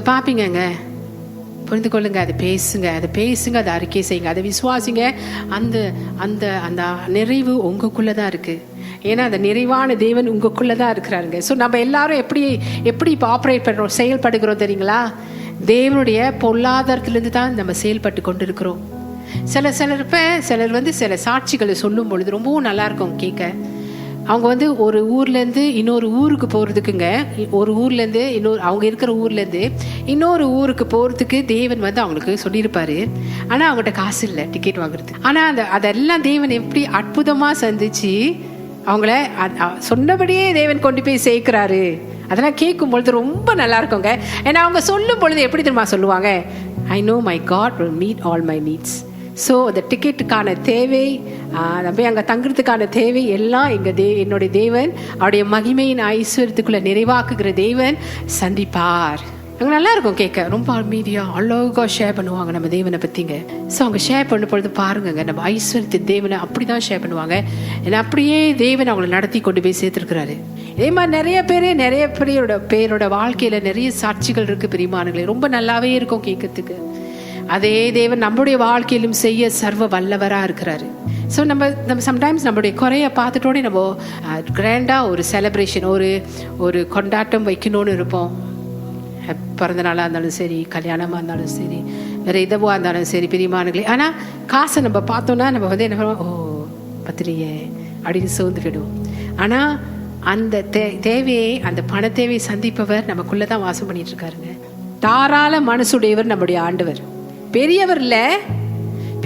பார்ப்பீங்கங்க. புரிந்து கொள்ளுங்க. அதை பேசுங்க, அதை அறிக்கை செய்யுங்க, அதை விசுவாசிங்க. அந்த அந்த அந்த நிறைவு உங்களுக்குள்ளே தான் இருக்குது. ஏன்னா அந்த நிறைவான தேவன் உங்களுக்குள்ளே தான் இருக்கிறாருங்க. ஸோ நம்ம எல்லாரும் எப்படி இப்போ ஆப்ரேட் பண்ணுறோம், செயல்படுகிறோம் தெரியுங்களா? தேவனுடைய பொருளாதாரத்திலிருந்து தான் நம்ம செயல்பட்டு கொண்டு இருக்கிறோம். சிலர் வந்து சில சாட்சிகளை சொல்லும் பொழுது ரொம்பவும் நல்லா இருக்கும் கேட்க. அவங்க வந்து ஒரு ஊர்லேருந்து இன்னொரு ஊருக்கு போகிறதுக்குங்க, ஒரு ஊர்லேருந்து அவங்க இருக்கிற ஊர்லேருந்து இன்னொரு ஊருக்கு போகிறதுக்கு தேவன் வந்து அவங்களுக்கு சொல்லியிருப்பாரு. ஆனால் அவங்ககிட்ட காசு இல்லை டிக்கெட் வாங்குறதுக்கு. ஆனால் அதெல்லாம் தேவன் எப்படி அற்புதமாக சந்திச்சு அவங்கள சொன்னபடியே தேவன் கொண்டு போய் சேர்க்கிறாரு. அதெல்லாம் கேட்கும் பொழுது ரொம்ப நல்லா இருக்குங்க. ஏன்னா அவங்க சொல்லும் பொழுது எப்படி தெரியுமா சொல்லுவாங்க? I know my God will meet all my needs. ஸோ அந்த டிக்கெட்டுக்கான தேவை, நம்ம அங்கே தங்குறதுக்கான தேவை எல்லாம் என்னுடைய தேவன் அவருடைய மகிமையின் ஐஸ்வர்யத்துக்குள்ள நிறைவாக்குகிற தேவன் சந்திப்பார். அங்கே நல்லா இருக்கும் கேட்க, ரொம்ப அமைதியாக அழகாக ஷேர் பண்ணுவாங்க நம்ம தேவனை பற்றிங்க. ஸோ அவங்க ஷேர் பண்ணும் பொழுது பாருங்க, நம்ம ஐஸ்வர்யத்தின் தேவனை அப்படி தான் ஷேர் பண்ணுவாங்க. ஏன்னா அப்படியே தேவன் அவங்களை நடத்தி கொண்டு போய் சேர்த்துருக்கிறாரு. இதே மாதிரி நிறைய பேரோட வாழ்க்கையில் நிறைய சாட்சிகள் இருக்குது பிரியமானங்களே. ரொம்ப நல்லாவே இருக்கும் கேட்கறதுக்கு. அதே தேவன் நம்மளுடைய வாழ்க்கையிலும் செய்ய சர்வ வல்லவராக இருக்கிறாரு. ஸோ நம்ம சம்டைம்ஸ் நம்மளுடைய குறைய பார்த்துட்டோடனே நம்ம கிராண்டாக ஒரு செலிப்ரேஷன், ஒரு கொண்டாட்டம் வைக்கணும்னு இருப்போம். பிறந்த நாளாக இருந்தாலும் சரி, கல்யாணமாக இருந்தாலும் சரி, வேறு எதுவாக இருந்தாலும் சரி பிரியமானங்களே. ஆனால் காசை நம்ம பார்த்தோன்னா நம்ம வந்து என்ன பண்ணுவோம், ஓ பத்திரியே அப்படின்னு சோர்ந்து போயிடுவோம். ஆனால் அந்த தேவையை, அந்த பண தேவையை சந்திப்பவர் நமக்குள்ளதான் வாசம் பண்ணிட்டு இருக்காருங்க. தாராள மனசுடையவர் நம்முடைய ஆண்டவர். பெரியவர் இல்ல,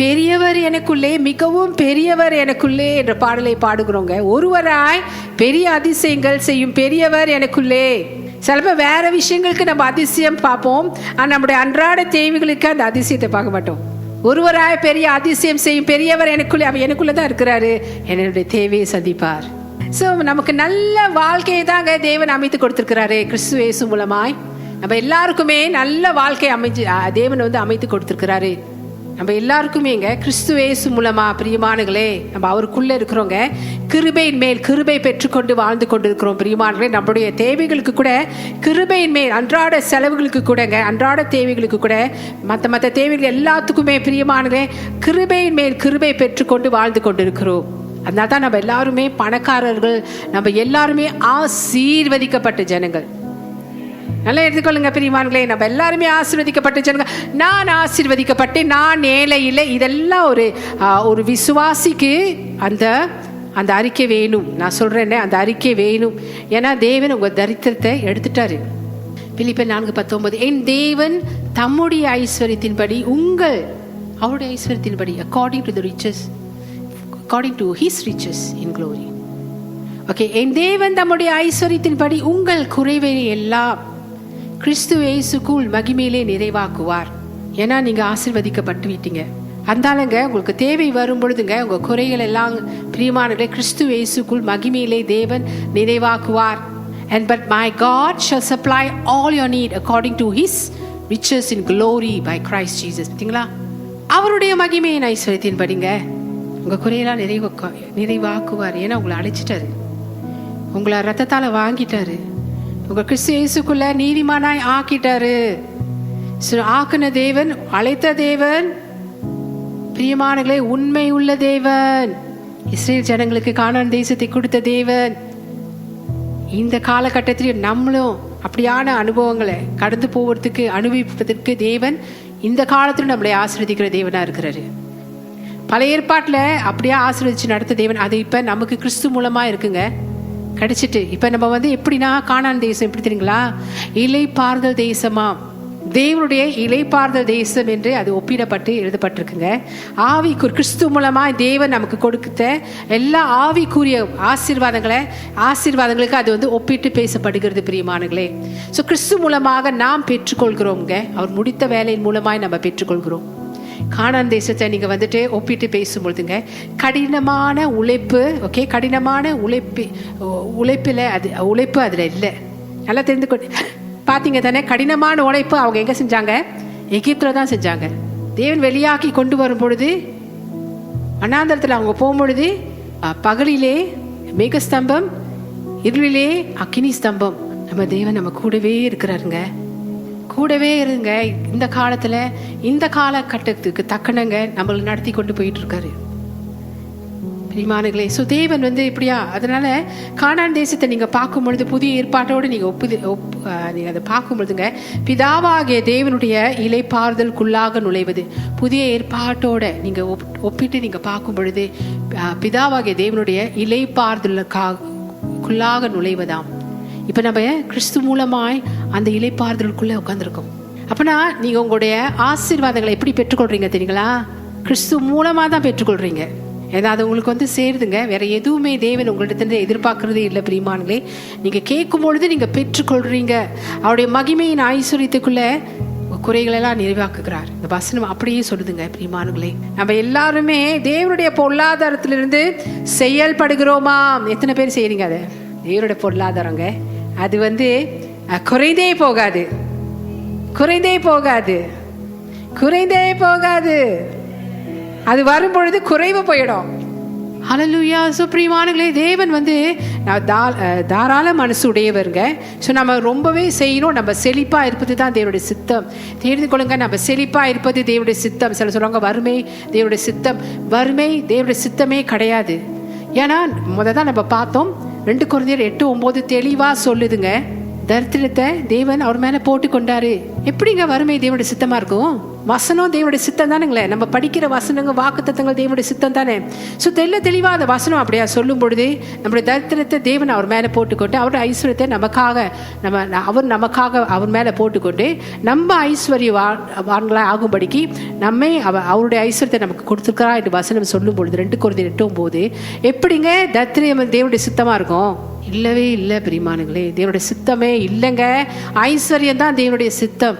பெரியவர் எனக்குள்ளே, மிகவும் பெரியவர் எனக்குள்ளே என்ற பாடலை பாடுகிறோங்க. ஒருவராய் பெரிய அதிசயங்கள் செய்யும் பெரியவர் எனக்குள்ளே. சில பேர் வேற விஷயங்களுக்கு நம்ம அதிசயம் பார்ப்போம், ஆனால் நம்முடைய அன்றாட தேவைகளுக்கு அந்த அதிசயத்தை பார்க்க மாட்டோம். ஒருவராய் பெரிய அதிசயம் செய்யும் பெரியவர் எனக்குள்ளே, அவர் எனக்குள்ளதான் இருக்கிறாரு, என்னுடைய தேவையை சந்திப்பார். ஸோ நமக்கு நல்ல வாழ்க்கையை தாங்க தேவன் அமைத்து கொடுத்திருக்கிறாரு கிறிஸ்து இயேசு மூலமாய். நம்ம எல்லாருக்குமே நல்ல வாழ்க்கை தேவன் அமைத்து கொடுத்திருக்கிறாரு. நம்ம எல்லாருக்குமேங்க கிறிஸ்து இயேசு மூலமா பிரியமானங்களே, நம்ம அவருக்குள்ள இருக்கிறோங்க. கிருபையின் மேல் கிருபை பெற்றுக்கொண்டு வாழ்ந்து கொண்டிருக்கிறோம் பிரியமானங்களே. நம்மளுடைய தேவைகளுக்கு கூட கிருபையின் மேல், அன்றாட செலவுகளுக்கு கூடங்க, அன்றாட தேவைகளுக்கு கூட, மற்ற தேவைகள் எல்லாத்துக்குமே பிரியமானங்களே கிருபையின் மேல் கிருபை பெற்றுக்கொண்டு வாழ்ந்து கொண்டிருக்கிறோம். அதனால தான் நம்ம எல்லாருமே பணக்காரர்கள், நம்ம எல்லாருமே ஆசீர்வதிக்கப்பட்ட ஜனங்கள். நல்லா எடுத்துக்கொள்ளுங்க பிரியமானங்களே, நம்ம எல்லாருமே ஆசீர்வதிக்கப்பட்ட ஜனங்கள். நான் ஆசீர்வதிக்கப்பட்டேன், நான் ஏழை இல்லை. இதெல்லாம் ஒரு விசுவாசிக்கு அந்த அறிக்கை வேணும். நான் சொல்றேன், அந்த அறிக்கை வேணும். ஏன்னா தேவன் உங்க தரித்திரத்தை எடுத்துட்டாரு. பிலிப்பியர் 4:19, என் தேவன் தம்முடைய ஐஸ்வர்யத்தின்படி அவருடைய ஐஸ்வர்யத்தின்படி according to his riches in glory. Okay, என் தேவன் தம்முடைய ஐஸ்வர்யத்தின்படி உங்கள் குறைவை எல்லாம் கிறிஸ்து இயேசுக்குள் மகிமையிலே நிறைவாக்குவார். ஏன்னா நீங்க ஆசீர்வதிக்கப்பட்டு விட்டீங்க. அந்தாலங்க உங்களுக்கு தேவை வரும் பொழுதுங்க உங்க குறைகள் எல்லாம் பிரியமானவர்களே கிறிஸ்து இயேசுக்குள் மகிமையிலே தேவன் நிறைவாக்குவார். And but my God shall supply all your need according to his riches in glory by Christ Jesus. பார்த்தீங்களா? அவருடைய மகிமையின் ஐஸ்வர்யத்தின் படிங்க உங்க குறையெல்லாம் நிறைவாக்குவார். ஏன்னா உங்களை அழைச்சிட்டாரு, உங்களை ரத்தத்தால வாங்கிட்டாரு, உங்க கிறிஸ்து இயேசுக்குள்ள நீதிமானாய் ஆக்கிட்டாரு. ஆக்குன தேவன், அழைத்த தேவன், பிரியமானங்களே உண்மை உள்ள தேவன், இஸ்ரேல் ஜனங்களுக்கு கானான் தேசத்தை கொடுத்த தேவன். இந்த காலகட்டத்திலும் நம்மளும் அப்படியான அனுபவங்களை கடந்து போவதற்கு, அனுபவிப்பதற்கு தேவன் இந்த காலத்திலும் நம்மளை ஆசீர்வதிக்கிற தேவனா இருக்கிறாரு. பழைய ஏற்பாட்டில் அப்படியே ஆசீர்வதிச்சு நடத்த தேவன், அது இப்போ நமக்கு கிறிஸ்து மூலமா இருக்குங்க, கிடைச்சிட்டு. இப்போ நம்ம எப்படின்னா கானான் தேசம் எப்படி தெரியுங்களா, இலைப்பாறுதல் தேசமா, தேவனுடைய இலைப்பாறுதல் தேசம் என்று அது ஒப்பிடப்பட்டு எழுதப்பட்டிருக்குங்க. கிறிஸ்து மூலமா தேவன் நமக்கு கொடுத்த எல்லா ஆவிக்குரிய ஆசீர்வாதங்களுக்கு அது ஒப்பிட்டு பேசப்படுகிறது பிரியமானங்களே. ஸோ கிறிஸ்து மூலமாக நாம் பெற்றுக்கொள்கிறோங்க, அவர் முடித்த வேலையின் மூலமாய் நம்ம பெற்றுக்கொள்கிறோம். கானான் தேசத்தை நீங்க ஒப்பிட்டு பேசும்பொழுதுங்க, கடினமான உழைப்பு, ஓகே, கடினமான உழைப்பு அதுல இல்லை. நல்லா தெரிந்து கொண்டு பாத்தீங்க தானே, கடினமான உழைப்பு அவங்க எங்க செஞ்சாங்க, எகிப்துல தான் செஞ்சாங்க. தேவன் வெளியாக்கி கொண்டு வரும் பொழுது, வனாந்தரத்துல அவங்க போகும்பொழுது பகலிலே மேகஸ்தம்பம், இருளிலே அக்கினி ஸ்தம்பம். நம்ம தேவன் நம்ம கூடவே இருக்கிறாருங்க, கூடவே இருங்க. இந்த காலத்துல இந்த காலகட்டத்துக்கு தக்கனங்க நம்மளை நடத்தி கொண்டு போயிட்டு இருக்காரு பிரியமானங்களே. ஸோ தேவன் இப்படியா. அதனால கானான் தேசத்தை நீங்க பார்க்கும் பொழுது புதிய ஏற்பாட்டோடு நீங்க நீங்க அதை பார்க்கும் பொழுதுங்க, பிதாவாகிய தேவனுடைய இலைப்பாறுதலுக்குள்ளாக நுழைவது. புதிய ஏற்பாட்டோட நீங்க ஒப்பிட்டு நீங்க பார்க்கும் பொழுது பிதாவாகிய தேவனுடைய இலைப்பாறுதலுக்குள்ளாக நுழைவதாம். இப்ப நம்ம கிறிஸ்து மூலமாய் அந்த இலைப்பாறுதலுக்குள்ள உட்கார்ந்துருக்கோம். அப்பனா நீங்க உங்களுடைய ஆசீர்வாதங்களை எப்படி பெற்றுக்கொள்றீங்க தெரியுங்களா? கிறிஸ்து மூலமா தான் பெற்றுக்கொள்றீங்க. ஏன்னா அது உங்களுக்கு சேருதுங்க. வேற எதுவுமே தேவன் உங்களிடத்துல எதிர்பார்க்கறதே இல்லை பிரியமானங்களே. நீங்க கேட்கும் பொழுது நீங்க பெற்றுக்கொள்றீங்க. அவருடைய மகிமையின் ஐஸ்வர்யத்துக்குள்ள குறைகளெல்லாம் நிறைவாக்குகிறார். இந்த வசனம் அப்படியே சொல்லுதுங்க பிரியமானங்களே. நம்ம எல்லாருமே தேவனுடைய பொருளாதாரத்திலிருந்து செயல்படுகிறோமா? எத்தனை பேர் செய்யறீங்க? அதை தேவனுடைய பொருளாதாரங்க, அது குறைந்தே போகாது, குறைந்தே போகாது, குறைந்தே போகாது. அது வரும் பொழுது குறைவு போயிடும். ஹல்லேலூயா. சுப்ரீமானங்களே, தேவன் தாராள மனசு உடையவருங்க. ஸோ நம்ம ரொம்பவே செய்யணும். நம்ம செழிப்பா இருப்பது தான் தேவனுடைய சித்தம். தெரிந்து கொள்ளுங்க, நம்ம செழிப்பா இருப்பது தேவனுடைய சித்தம். சில சொல்லுவாங்க வறுமை தேவனுடைய சித்தம். வறுமை தேவனுடைய சித்தமே கிடையாது. ஏன்னா தான் நம்ம பார்த்தோம், 2 கொரிந்தியர் 8:9 தெளிவா சொல்லுதுங்க, தரித்திரத்தை தேவன் அவர் மேல போட்டு கொண்டாரு. எப்படிங்க வறுமை தேவனுடைய சித்தமா இருக்கும்? வசனம் தேவனுடைய சித்தம் தானுங்களே. நம்ம படிக்கிற வசனங்கள் வாக்குத்தத்தங்கள் தேவனுடைய சித்தம் தானே. ஸோ தெளிவாக அந்த வசனம் அப்படியா சொல்லும் பொழுது நம்முடைய தரித்திரத்தை தேவன் அவர் மேலே போட்டுக்கொண்டு அவருடைய ஐஸ்வர்யத்தை நமக்காக அவர் மேலே போட்டுக்கொண்டு நம்ம ஐஸ்வர்யவான்களாக ஆகும்படிக்கு நம்மை அவருடைய ஐஸ்வர்யத்தை நமக்கு கொடுத்துருக்கிறா என்று வசனம் சொல்லும் பொழுது 2 Corinthians 8:9 எப்படிங்க தரித்திரம் தேவனுடைய சித்தமாக இருக்கும்? இல்லவே இல்லை பிரியமானங்களே, தேவனுடைய சித்தமே இல்லைங்க. ஐஸ்வர்யம் தான் தேவனுடைய சித்தம்.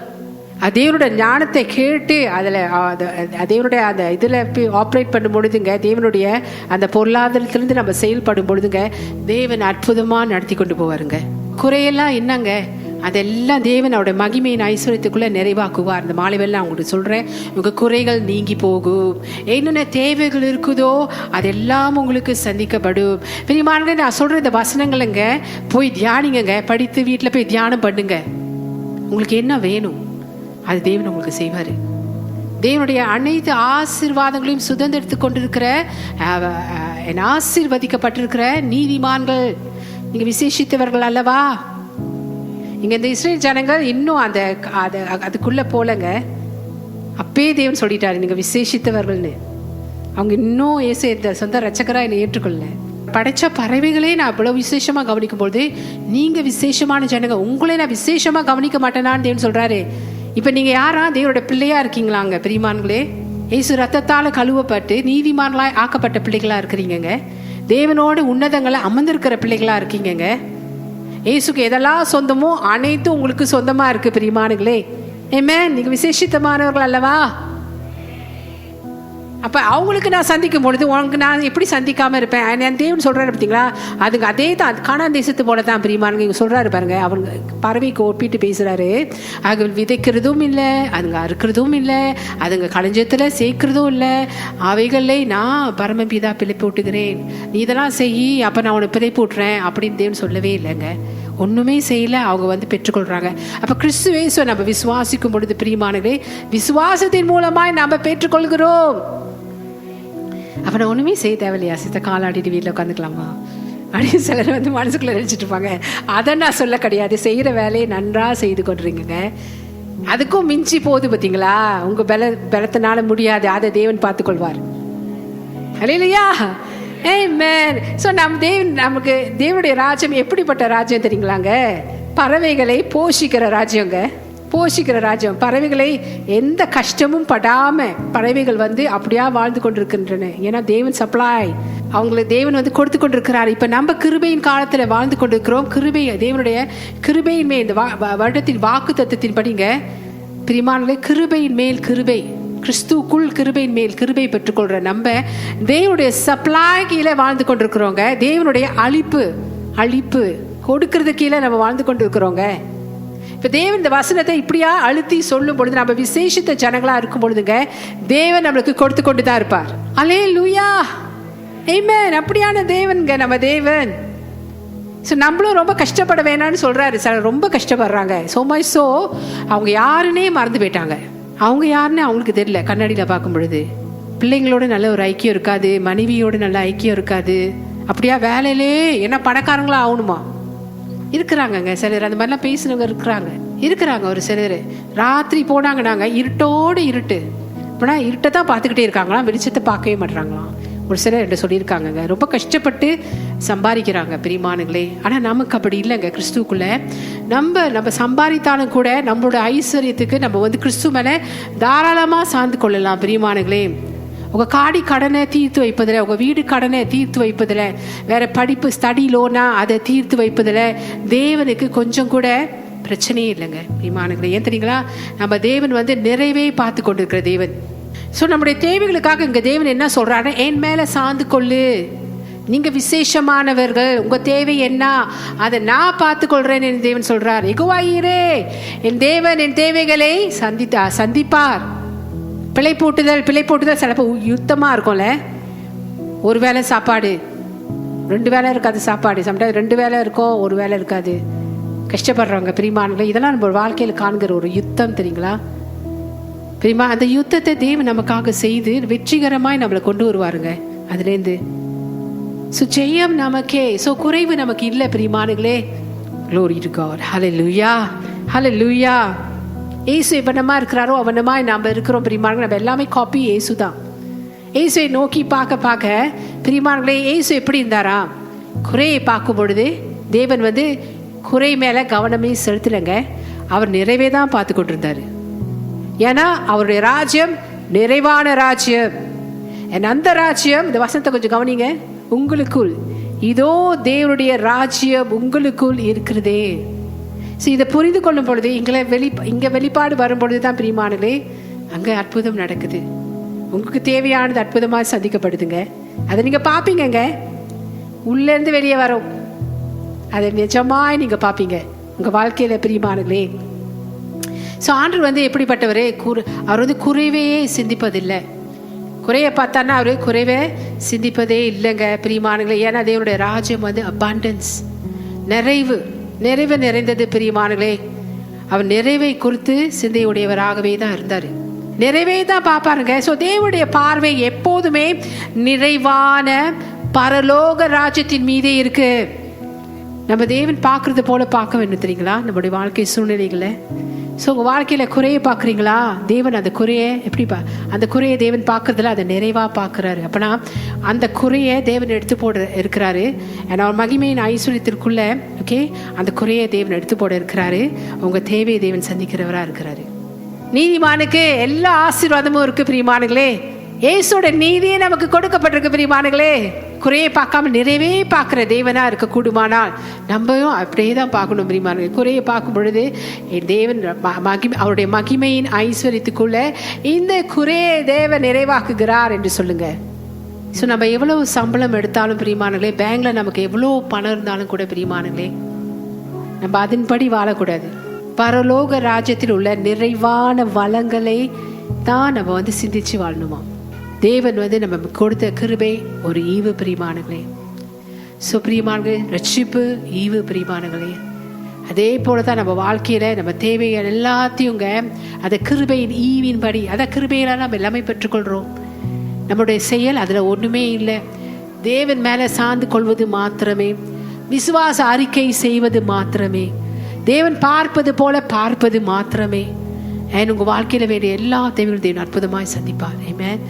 தேவனுடைய ஞானத்தை கேட்டு அதில் தேவனுடைய அந்த இதில் ஆப்ரேட் பண்ணும் பொழுதுங்க, தேவனுடைய அந்த பொருளாதாரத்திலிருந்து நம்ம செயல்படும் பொழுதுங்க தேவன் அற்புதமாக நடத்தி கொண்டு போவாருங்க. குறையெல்லாம் என்னங்க, அதெல்லாம் தேவன் அவருடைய மகிமையின் ஐஸ்வர்யத்துக்குள்ளே நிறைவாக்குவார். இந்த மாலைவெல்லாம் அவங்களுக்கு சொல்கிறேன், உங்கள் குறைகள் நீங்கி போகும். என்னென்ன தேவைகள் இருக்குதோ அதெல்லாம் உங்களுக்கு சந்திக்கப்படும். பிரியமானவர்களே, நான் சொல்கிற இந்த வசனங்களுங்க போய் தியானிங்க, படித்து வீட்டில் போய் தியானம் பண்ணுங்க. உங்களுக்கு என்ன வேணும் அது தேவன் உங்களுக்கு செய்வார். தேவனுடைய அனைத்து ஆசீர்வாதங்களையும் சுதந்திரத்து கொண்டிருக்கிற ஆசீர்வதிக்கப்பட்டிருக்கிற நீதிமான்கள் நீங்க விசேஷித்தவர்கள் அல்லவா? இங்க இந்த இஸ்ரேல் ஜனங்கள் இன்னும் அதுக்குள்ள போலங்க. அப்பே தேவன் சொல்லிட்டாரு நீங்க விசேஷித்தவர்கள்னு. அவங்க இன்னும் ஏசு சொந்த ரட்சகரா என்னை ஏற்றுக்கொள்ள. படைச்ச பறவைகளே நான் இவ்வளவு விசேஷமா கவனிக்கும் பொழுது நீங்க விசேஷமான ஜனங்க, உங்களே நான் விசேஷமா கவனிக்க மாட்டேனான்னு தேவன் சொல்றாரு. இப்ப நீங்க யாரா தேவனோட பிள்ளையா இருக்கீங்களாங்க பிரியமான்களே? இயேசு ரத்தத்தால கழுவப்பட்டு நீதிமான்களாய் ஆக்கப்பட்ட பிள்ளைகளா இருக்கிறீங்க. தேவனோடு உன்னதங்களை அமர்ந்திருக்கிற பிள்ளைகளா இருக்கீங்க. இயேசுக்கு எதெல்லாம் சொந்தமோ அனைத்தும் உங்களுக்கு சொந்தமா இருக்கு பிரியமானங்களே. ஆமென். நீங்க விசேஷித்தமானவர்கள் அல்லவா? அப்போ அவங்களுக்கு நான் சந்திக்கும் பொழுது உனக்கு நான் எப்படி சந்திக்காமல் இருப்பேன்? என் தேவன் சொல்கிறாரு பார்த்தீங்களா, அதுங்க அதே தான் கானான் தேசத்து போல தான் பிரியமானங்க. இங்கே சொல்கிறாரு பாருங்க, அவங்க பறவைக்கு ஒப்பிட்டு பேசுகிறாரு. அது விதைக்கிறதும் இல்லை, அதுங்க அறுக்கிறதும் இல்லை, அதுங்க களஞ்சத்தில் சேர்க்கிறதும் இல்லை. அவைகளை நான் பரமபிதா பிழைப்பு விட்டுக்கிறேன், நீ இதெல்லாம் செய், அப்போ நான் உனக்கு பிழைப்பு விட்டுறேன் அப்படின்னு தேவன் சொல்லவே இல்லைங்க. ஒன்றுமே செய்யலை, அவங்க பெற்றுக்கொள்கிறாங்க. அப்போ கிறிஸ்துவேசுவை நம்ம விசுவாசிக்கும் பொழுது பிரியமானங்களே, விசுவாசத்தின் மூலமாய் நம்ம பெற்றுக்கொள்கிறோம். அப்போ நான் ஒன்றுமே செய்ய தேவையில்லையா சித்த, காலாடிட்டு வீட்டில் உட்காந்துக்கலாமா அப்படின்னு சிலர் மனசுக்குள்ளே நினச்சிட்டு இருப்பாங்க. அதை நான் சொல்ல கிடையாது. செய்கிற வேலையை நன்றாக செய்து கொண்டுறீங்க. அதுக்கும் மிஞ்சி போகுது பார்த்தீங்களா, உங்கள் பலத்தினால முடியாது, அதை தேவன் பார்த்துக்கொள்வார். இல்லையா? ஆமென். ஸோ நமக்கு தேவனுடைய ராஜ்யம் எப்படிப்பட்ட ராஜ்யம் தெரியுங்களாங்க? பறவைகளை போஷிக்கிற ராஜ்யங்க. போஷிக்கிற ராஜ்யம். பறவைகளை எந்த கஷ்டமும் படாம பறவைகள் அப்படியா வாழ்ந்து கொண்டிருக்கின்றன. ஏன்னா தேவன் சப்ளை, அவங்களுக்கு தேவன் கொடுத்து கொண்டிருக்கிறார். இப்ப நம்ம கிருபையின் காலத்துல வாழ்ந்து கொண்டிருக்கிறோம். தேவனுடைய கிருபையின் மேல் இந்த வருடத்தின் வாக்கு தத்துவத்தின் படிங்க பிரியமானவர்களே, கிருபையின் மேல் கிருபை, கிறிஸ்துக்குள் கிருபையின் மேல் கிருபை பெற்றுக்கொள்ற நம்ம தேவனுடைய சப்ளை கீழே வாழ்ந்து கொண்டிருக்கிறோங்க. தேவனுடைய அழிப்பு கொடுக்கறது கீழே நம்ம வாழ்ந்து கொண்டிருக்கிறோங்க. இப்ப தேவன் இந்த வசனத்தை இப்படியா அழுத்தி சொல்லும் பொழுது நம்ம விசேஷித்த ஜனங்களா இருக்கும் பொழுதுங்க தேவன் நம்மளுக்கு கொடுத்து கொண்டு தான் இருப்பார். அல்லேலூயா, ஆமென். அப்படியான தேவன்ங்க நம்ம தேவன். ஸோ நம்மளும் ரொம்ப கஷ்டப்பட வேணாம்னு சொல்றாரு. சிலர் ரொம்ப கஷ்டப்படுறாங்க. சோ அவங்க யாருன்னே மறந்து போயிட்டாங்க. அவங்க யாருன்னு அவங்களுக்கு தெரியல. கண்ணாடியில் பார்க்கும் பொழுது பிள்ளைங்களோட நல்ல ஒரு ஐக்கியம் இருக்காது, மனைவியோட நல்ல ஐக்கியம் இருக்காது. அப்படியா வேலையிலே என்ன பணக்காரங்களா ஆகணுமா? இருக்கிறாங்கங்க சிலர், அந்த மாதிரிலாம் பேசுனவங்க இருக்கிறாங்க. ஒரு சிலர் ராத்திரி போனாங்கன்னாங்க இருட்டோடு இருட்டு, இப்போனா இருட்டை தான் பார்த்துக்கிட்டே இருக்காங்களாம், வெளிச்சத்தை பார்க்கவே மாட்டுறாங்களாம். ஒரு சிலர் என்கிட்ட சொல்லியிருக்காங்கங்க, ரொம்ப கஷ்டப்பட்டு சம்பாதிக்கிறாங்க பிரியமானங்களே. ஆனால் நமக்கு அப்படி இல்லைங்க. கிறிஸ்துக்குள்ள நம்ம சம்பாதித்தாலும் கூட நம்மளோட ஐஸ்வர்யத்துக்கு நம்ம கிறிஸ்து மேலே தாராளமாக சார்ந்து கொள்ளலாம் பிரியமானங்களே. உங்கள் காடி கடனை தீர்த்து வைப்பதில், உங்கள் வீடு கடனை தீர்த்து வைப்பதில், வேற படிப்பு ஸ்டடி லோனா அதை தீர்த்து வைப்பதில் தேவனுக்கு கொஞ்சம் கூட பிரச்சனையே இல்லைங்க பிரியமானங்களே. ஏன் தெரியுங்களா, நம்ம தேவன் நிறைவே பார்த்து கொண்டிருக்கிற தேவன். ஸோ நம்முடைய தேவைகளுக்காக இங்கே தேவன் என்ன சொல்றாரு, என் மேலே சார்ந்து கொள்ளு, நீங்க விசேஷமானவர்கள், உங்க தேவை என்ன அதை நான் பார்த்து கொள்றேன் என்று தேவன் சொல்றார். எகுவாயிரே, என் தேவன் என் தேவைகளை சந்திப்பார். பிழை போட்டுதல் சிலப்போ யுத்தமா இருக்கும்ல. ஒரு வேளை சாப்பாடு, 2 வேளை இருக்காது சாப்பாடு. சம்டைம்ஸ் 2 வேளை இருக்கும், ஒரு வேளை இருக்காது. கஷ்டப்படுறவங்க பிரியமானங்களே, இதெல்லாம் நம்ம வாழ்க்கையில் காண்கிற ஒரு யுத்தம் தெரியுங்களா பிரியமா? அந்த யுத்தத்தை தேவன் நமக்காக செய்து வெற்றிகரமாய் நம்மளை கொண்டு வருவாருங்க அதுலேருந்து. ஜெயம் நமக்கே. குறைவு நமக்கு இல்லை பிரியமானங்களே. Glory to God. Hallelujah. Hallelujah. இயேசு எவனமா இருக்கிறாரோ அவனமா நம்ம இருக்கிறோம் பிரியமானங்களே. நம்ம எல்லாமே காப்பி இயேசு தான். இயேசுவை நோக்கி பார்க்க பிரியமானங்களே, இயேசு எப்படி இருந்தாரா? குறையை பார்க்கும் பொழுது தேவன் குறை மேல கவனமே செலுத்தலைங்க. அவர் நிறைவே தான் பார்த்து கொண்டிருந்தாரு. ஏன்னா அவருடைய ராஜ்யம் நிறைவான ராஜ்யம். அந்த ராஜ்யம், இந்த வசனத்தை கொஞ்சம் கவனிங்க, உங்களுக்குள் இதோ தேவனுடைய ராஜ்யம் உங்களுக்குள் இருக்கிறதே. இதை புரிந்து கொள்ளும் பொழுது இங்க வெளிப்பாடு வரும் பொழுது தான் பிரியமானங்களே அங்க அற்புதம் நடக்குது. உங்களுக்கு தேவையானது அற்புதமா சந்திக்கப்படுதுங்க. அதை நீங்க பாப்பீங்க, உள்ள இருந்து வெளியே வரும். அதை நிஜமாய் நீங்க பாப்பீங்க உங்க வாழ்க்கையில பிரியமானங்களே. ஆண்டவர் எப்படிப்பட்டவரே? அவர் குறைவையே சிந்திப்பதில்லை. குறைய பார்த்தான்னா அவரு குறைவே சிந்திப்பதே இல்லைங்க பிரியமானங்களே. ஏன்னா தேவனுடைய ராஜ்யம் அபாண்டன்ஸ், நிறைவு நிறைந்தது பிரியமானங்களே. அவர் நிறைவை குறித்து சிந்தையுடையவராகவே தான் இருந்தாரு. நிறைவே தான் பார்ப்பாருங்க. தேவனுடைய பார்வை எப்போதுமே நிறைவான பரலோக ராஜ்யத்தின் மீதே இருக்கு. நம்ம தேவன் பார்க்கறது போல பார்க்க வேண்டும் தெரியுங்களா நம்முடைய வாழ்க்கை சூழ்நிலைகளை. உங்க வாழ்க்கையில குறைய பார்க்குறீங்களா? தேவன் அந்த குறையை அந்த குறையை தேவன் பார்க்கறதுல அதை நிறைவா பார்க்குறாரு. அப்பனா அந்த குறையை தேவன் எடுத்து போட இருக்கிறாரு. அவர் மகிமையின் ஐஸ்வர்யத்திற்குள்ள அந்த குறையை தேவன் எடுத்து போட இருக்கிறாரு. உங்க தேவையை தேவன் சந்திக்கிறவரா இருக்கிறாரு. நீதிமானுக்கு எல்லா ஆசீர்வாதமும் இருக்கு பிரியமானங்களே. இயேசுவோட நீதியே நமக்கு கொடுக்கப்பட்டிருக்கு பிரியமானங்களே. குறையை பார்க்காம நிறைவே பார்க்கிற தேவனா இருக்க கூடுமானால் நம்மயும் அப்படியே தான் பார்க்கணும் பிரியமானங்களே. குறையை பார்க்கும் பொழுது தேவன் அவருடைய மகிமையின் ஐஸ்வர்யத்துக்குள்ள இந்த குறையை தேவன் நிறைவாக்குகிறார் என்று சொல்லுங்க. நம்ம எவ்வளவு சம்பளம் எடுத்தாலும் பிரியமானங்களே, பேங்க்ல நமக்கு எவ்வளவு பணம் இருந்தாலும் கூட பிரியமானங்களே, நம்ம அதன்படி வாழக்கூடாது. பரலோக ராஜ்யத்தில் உள்ள நிறைவான வளங்களை தான் நம்ம சிந்திச்சு வாழணுமா. தேவன் நம்ம கொடுத்த கிருபை ஒரு ஈவு பிரியமானங்களே. பிரியமானங்களே, ரட்சிப்பு ஈவு பிரியமானங்களே. அதே போலதான் நம்ம வாழ்க்கையில நம்ம தேவைகள் எல்லாத்தையும் அந்த கிருபையின் ஈவின் படி, அந்த கிருபையில நம்ம எல்லாமே பெற்றுக்கொள்றோம். நம்முடைய செயல் அதுல ஒண்ணுமே இல்லை. தேவன் மேல சார்ந்து கொள்வது மாத்திரமே, விசுவாச அறிக்கை செய்வது மாத்திரமே, தேவன் பார்ப்பது போல பார்ப்பது மாத்திரமே. உங்க வாழ்க்கையில வேண்டிய எல்லா தேவைகளும் தேவன் அற்புதமாய் சந்திப்பார். ஆமென்.